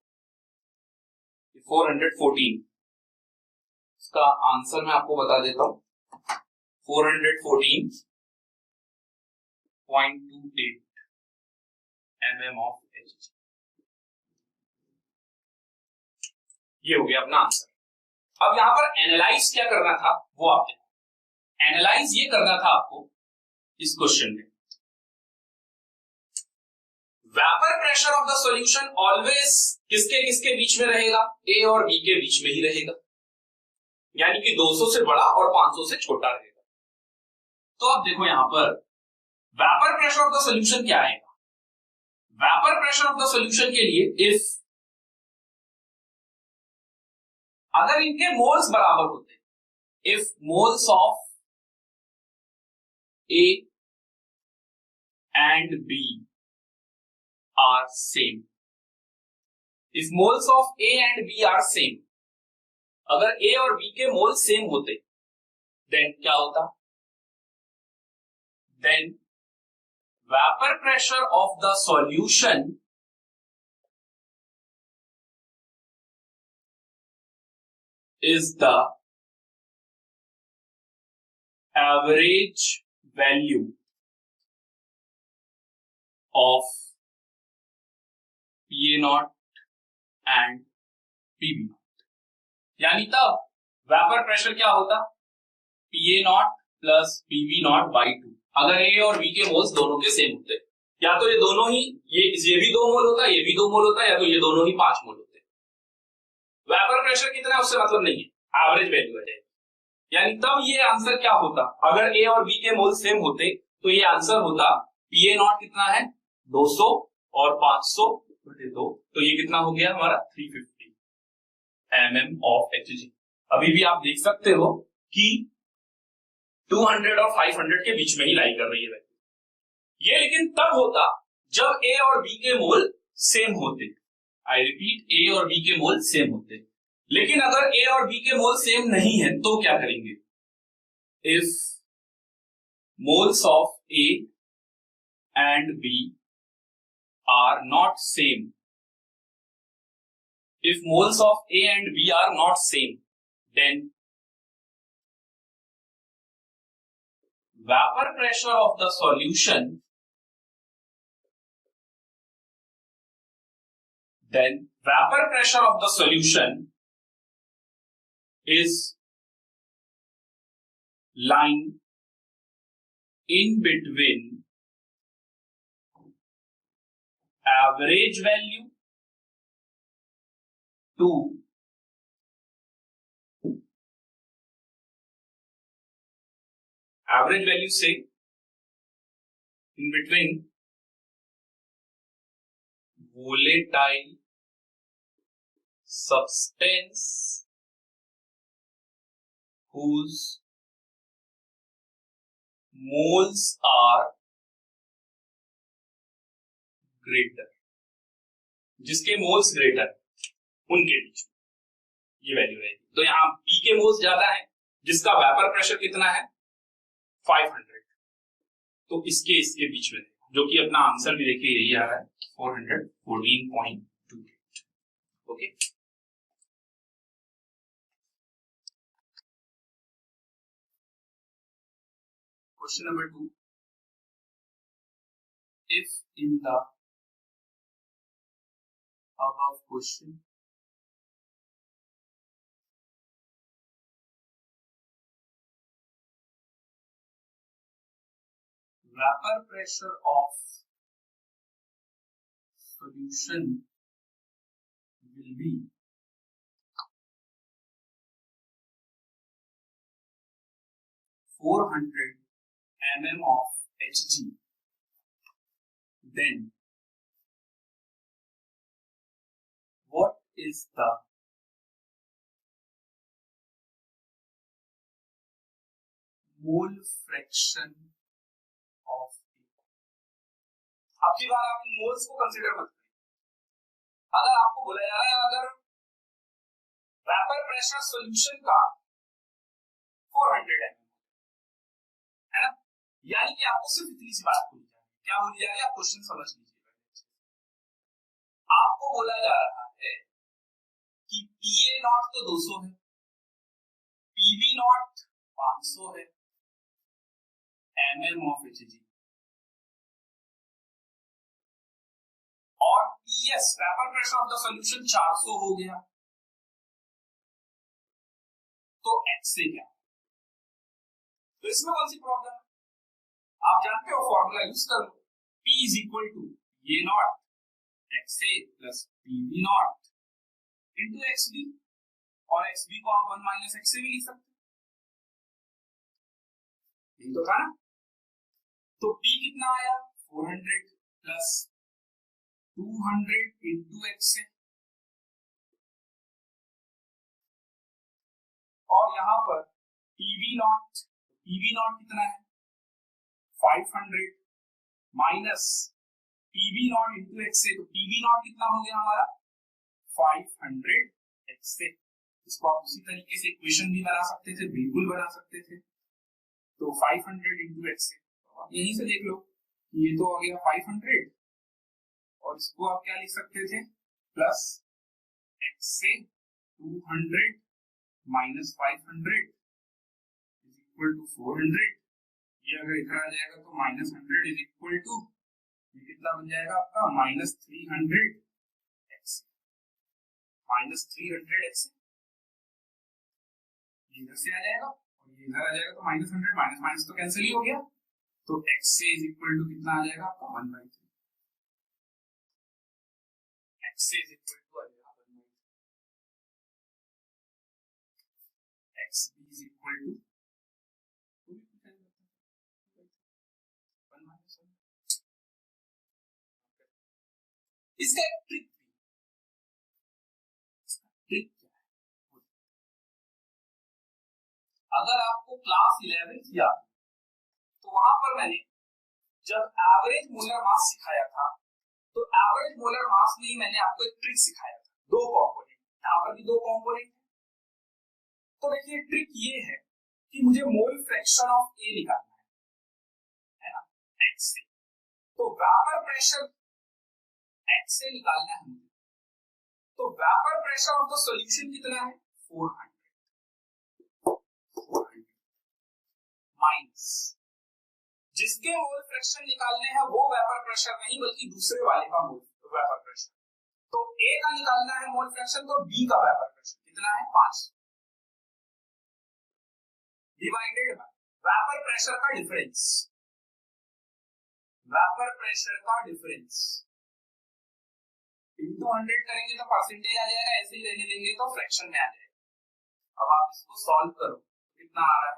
414। इसका आंसर मैं आपको बता देता हूं, 414.28 mm ऑफ Hg। ये हो गया अपना आंसर। अब यहां पर एनालाइज क्या करना था वो आप देखो। एनालाइज ये करना था आपको इस क्वेश्चन में, vapour pressure of the solution always किसके किसके बीच में रहेगा, ए और बी के बीच में ही रहेगा, यानी कि 200 से बड़ा और 500 से छोटा रहेगा। तो अब देखो यहां पर vapour pressure of the solution क्या आएगा, vapour pressure of the solution के लिए इफ अगर इनके मोल्स बराबर होते, if moles of A and B are same, if moles of A and B are same, अगर ए और बी के मोल सेम होते देन क्या होता, then vapour pressure of the solution is the average value of PA naught and PB naught, यानी तब vapour pressure क्या होता, PA naught plus PB naught by 2, अगर A और B के मोल्स दोनों के सेम होते, या तो ये दोनों ही ये भी 2 मोल होता, ये भी 2 मोल होता, या तो ये दोनों ही 5 मोल होते। वेपर प्रेशर कितना है उससे मतलब नहीं है, एवरेज वैल्यू है, यानी तब ये आंसर क्या होता, अगर ए और बी के मोल सेम होते तो ये आंसर होता पीए नॉट कितना है 200 और 500 बटे 2, तो ये कितना हो गया हमारा 350 mm ऑफ Hg। अभी भी आप देख सकते हो कि 200 और 500 के बीच में ही लाई कर रही है वैल्यू ये, लेकिन तब होता जब ए और बी के मोल सेम होते, आई रिपीट ए और बी के मोल सेम होते, लेकिन अगर ए और बी के मोल सेम नहीं है तो क्या करेंगे, if moles of A and B are not same, if moles of A and B are not same, then vapour pressure of the solution, then vapor pressure of the solution is lying in between average value to average value से in between volatile substance whose moles are greater, जिसके moles greater उनके बीच ये value रहेगी। तो यहां B के moles ज्यादा है, जिसका वेपर प्रेशर कितना है 500, तो इसके बीच में, जो कि अपना आंसर भी देखिए यही आ रहा है 414.28। Okay, question number 2, if in the above question vapor pressure of solution will be 400 mm of Hg, then what is the mole fraction of A? अब की बार आप इन मोल्स को कंसीडर मत करिए। अगर आपको बोला जा रहा है अगर वेपर प्रेशर सॉल्यूशन का 400 है ना, यानी कि आपको सिर्फ इतनी सी बात बोली जा रही है। क्या बोली जा रही है, आप क्वेश्चन समझ लीजिएगा। आपको बोला जा रहा है कि PA नॉट तो 200 है, PB नॉट 500 है, mm ऑफ Hg, और TS vapour pressure of the solution 400 हो गया। तो X से क्या, तो इसमें कौन सी प्रॉब्लम है, आप जानते हो फॉर्मूला यूज कर लो, P इज इक्वल टू ये not XA plus PB not into XB, और XB को आप 1 माइनस XA भी लिख सकते हो, यही तो था ना। तो P कितना आया 400 प्लस 200 इंटू XA, और यहां पर PB नॉट कितना है 500 minus PB not into XA, तो PB नॉट कितना हो गया हमारा 500 XA। इसको आप उसी तरीके से इक्वेशन भी बना सकते थे, बिल्कुल बना सकते थे। तो 500 इंटू XA, यहीं से देख लो ये तो हो गया 500, और इसको आप क्या लिख सकते थे plus XA 200 minus 500 is equal to 400। ये अगर इधर आ जाएगा तो माइनस 100 इज इक्वल टू ये कितना बन जाएगा आपका माइनस 300 XA, माइनस 300 XA इधर से आ जाएगा और ये इधर आ जाएगा, तो माइनस 100 माइनस माइनस तो कैंसिल ही हो गया, तो XA इज इक्वल टू कितना आ जाएगा आपका 1/3, XA इज इक्वल टू आ जाएगा 1/3, XB is equal to 1 minus 1। इसका एक ट्रिक क्या है, अगर आपको क्लास 11 याद तो वहां पर मैंने जब एवरेज मोलर मास सिखाया था, तो एवरेज मोलर मास में ही मैंने आपको एक ट्रिक सिखाया था, दो कंपोनेंट, यहां पर भी दो कंपोनेंट है। तो देखिए ट्रिक ये है कि मुझे मोल फ्रैक्शन ऑफ A निकालना है ना, X से, तो वेपर प्रेशर X से निकालना है मुझे, तो vapour pressure of the solution कितना है 400 माइनस जिसके मोल फ्रैक्शन निकालने हैं वो वेपर प्रेशर नहीं बल्कि दूसरे वाले का मोल वेपर प्रेशर, तो A का निकालना है मोल फ्रैक्शन, तो B का वेपर प्रेशर कितना है 5 डिवाइडेड बाय वेपर प्रेशर का डिफरेंस, वेपर प्रेशर का डिफरेंस इंटू 100 करेंगे तो परसेंटेज आ जाएगा, ऐसे ही रहने देंगे तो फ्रैक्शन में आ जाएगा। अब आप इसको सॉल्व करो, कितना आ रहा है,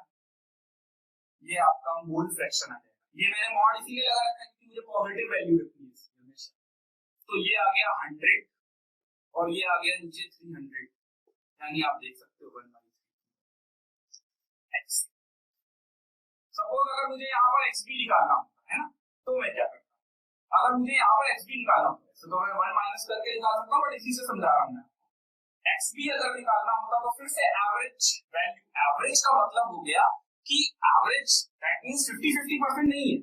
ये आपका मोल फ्रैक्शन आ जाएगा। ये मैंने मॉड इसीलिए लगा रखा है क्योंकि मुझे पॉजिटिव वैल्यू रखनी है हमेशा। तो ये आ गया 100 और ये आ गया नीचे 300, यानी आप देख सकते हो 1/3 x। सपोज अगर मुझे यहाँ पर XB निकालना होता है ना, तो मैं क्या करता हूँ, अगर मुझे यहाँ पर XB निकालना होता है तो मैं 1 माइनस करके निकाल सकता हूँ, बट इसी से समझा रहा हूँ मैं। XB अगर निकालना होता तो फिर से एवरेज वैल्यू, एवरेज का मतलब हो गया कि एवरेज दैट मींस 50-50% नहीं है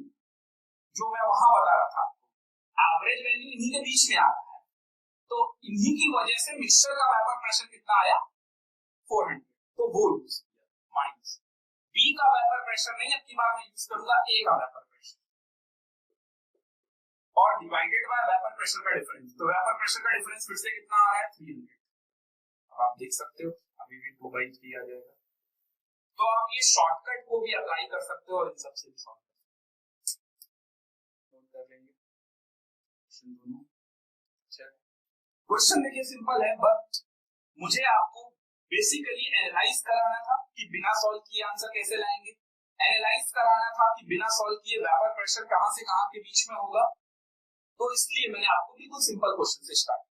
जो मैं वहां बता रहा था, एवरेज वैल्यू इन्हीं के बीच में आ रहा है, तो इन्हीं की वजह से मिक्सचर का वेपर प्रेशर कितना आया 400, तो वो यूज किया माइनस B का वेपर प्रेशर नहीं, अब की बार मैं यूज करूंगा A का वेपर प्रेशर, और डिवाइडेड बाय वेपर प्रेशर का डिफरेंस, तो वेपर प्रेशर का डिफरेंस फिर से कितना आ रहा है 300। अब आप देख सकते हो अभी भी 2/3 आ जाएगा, तो आप ये शॉर्टकट को भी अप्लाई कर सकते हो और इन सबसे भी सॉल्व कर लेंगे क्वेश्चन दोनों। अच्छा क्वेश्चन देखिए सिंपल है, बट मुझे आपको बेसिकली एनालाइज कराना था कि बिना सॉल्व किए आंसर कैसे लाएंगे, एनालाइज कराना था कि बिना सॉल्व किए वेपर प्रेशर कहां से कहां के बीच में होगा, तो इसलिए मैंने आपको बिल्कुल सिंपल क्वेश्चन से स्टार्ट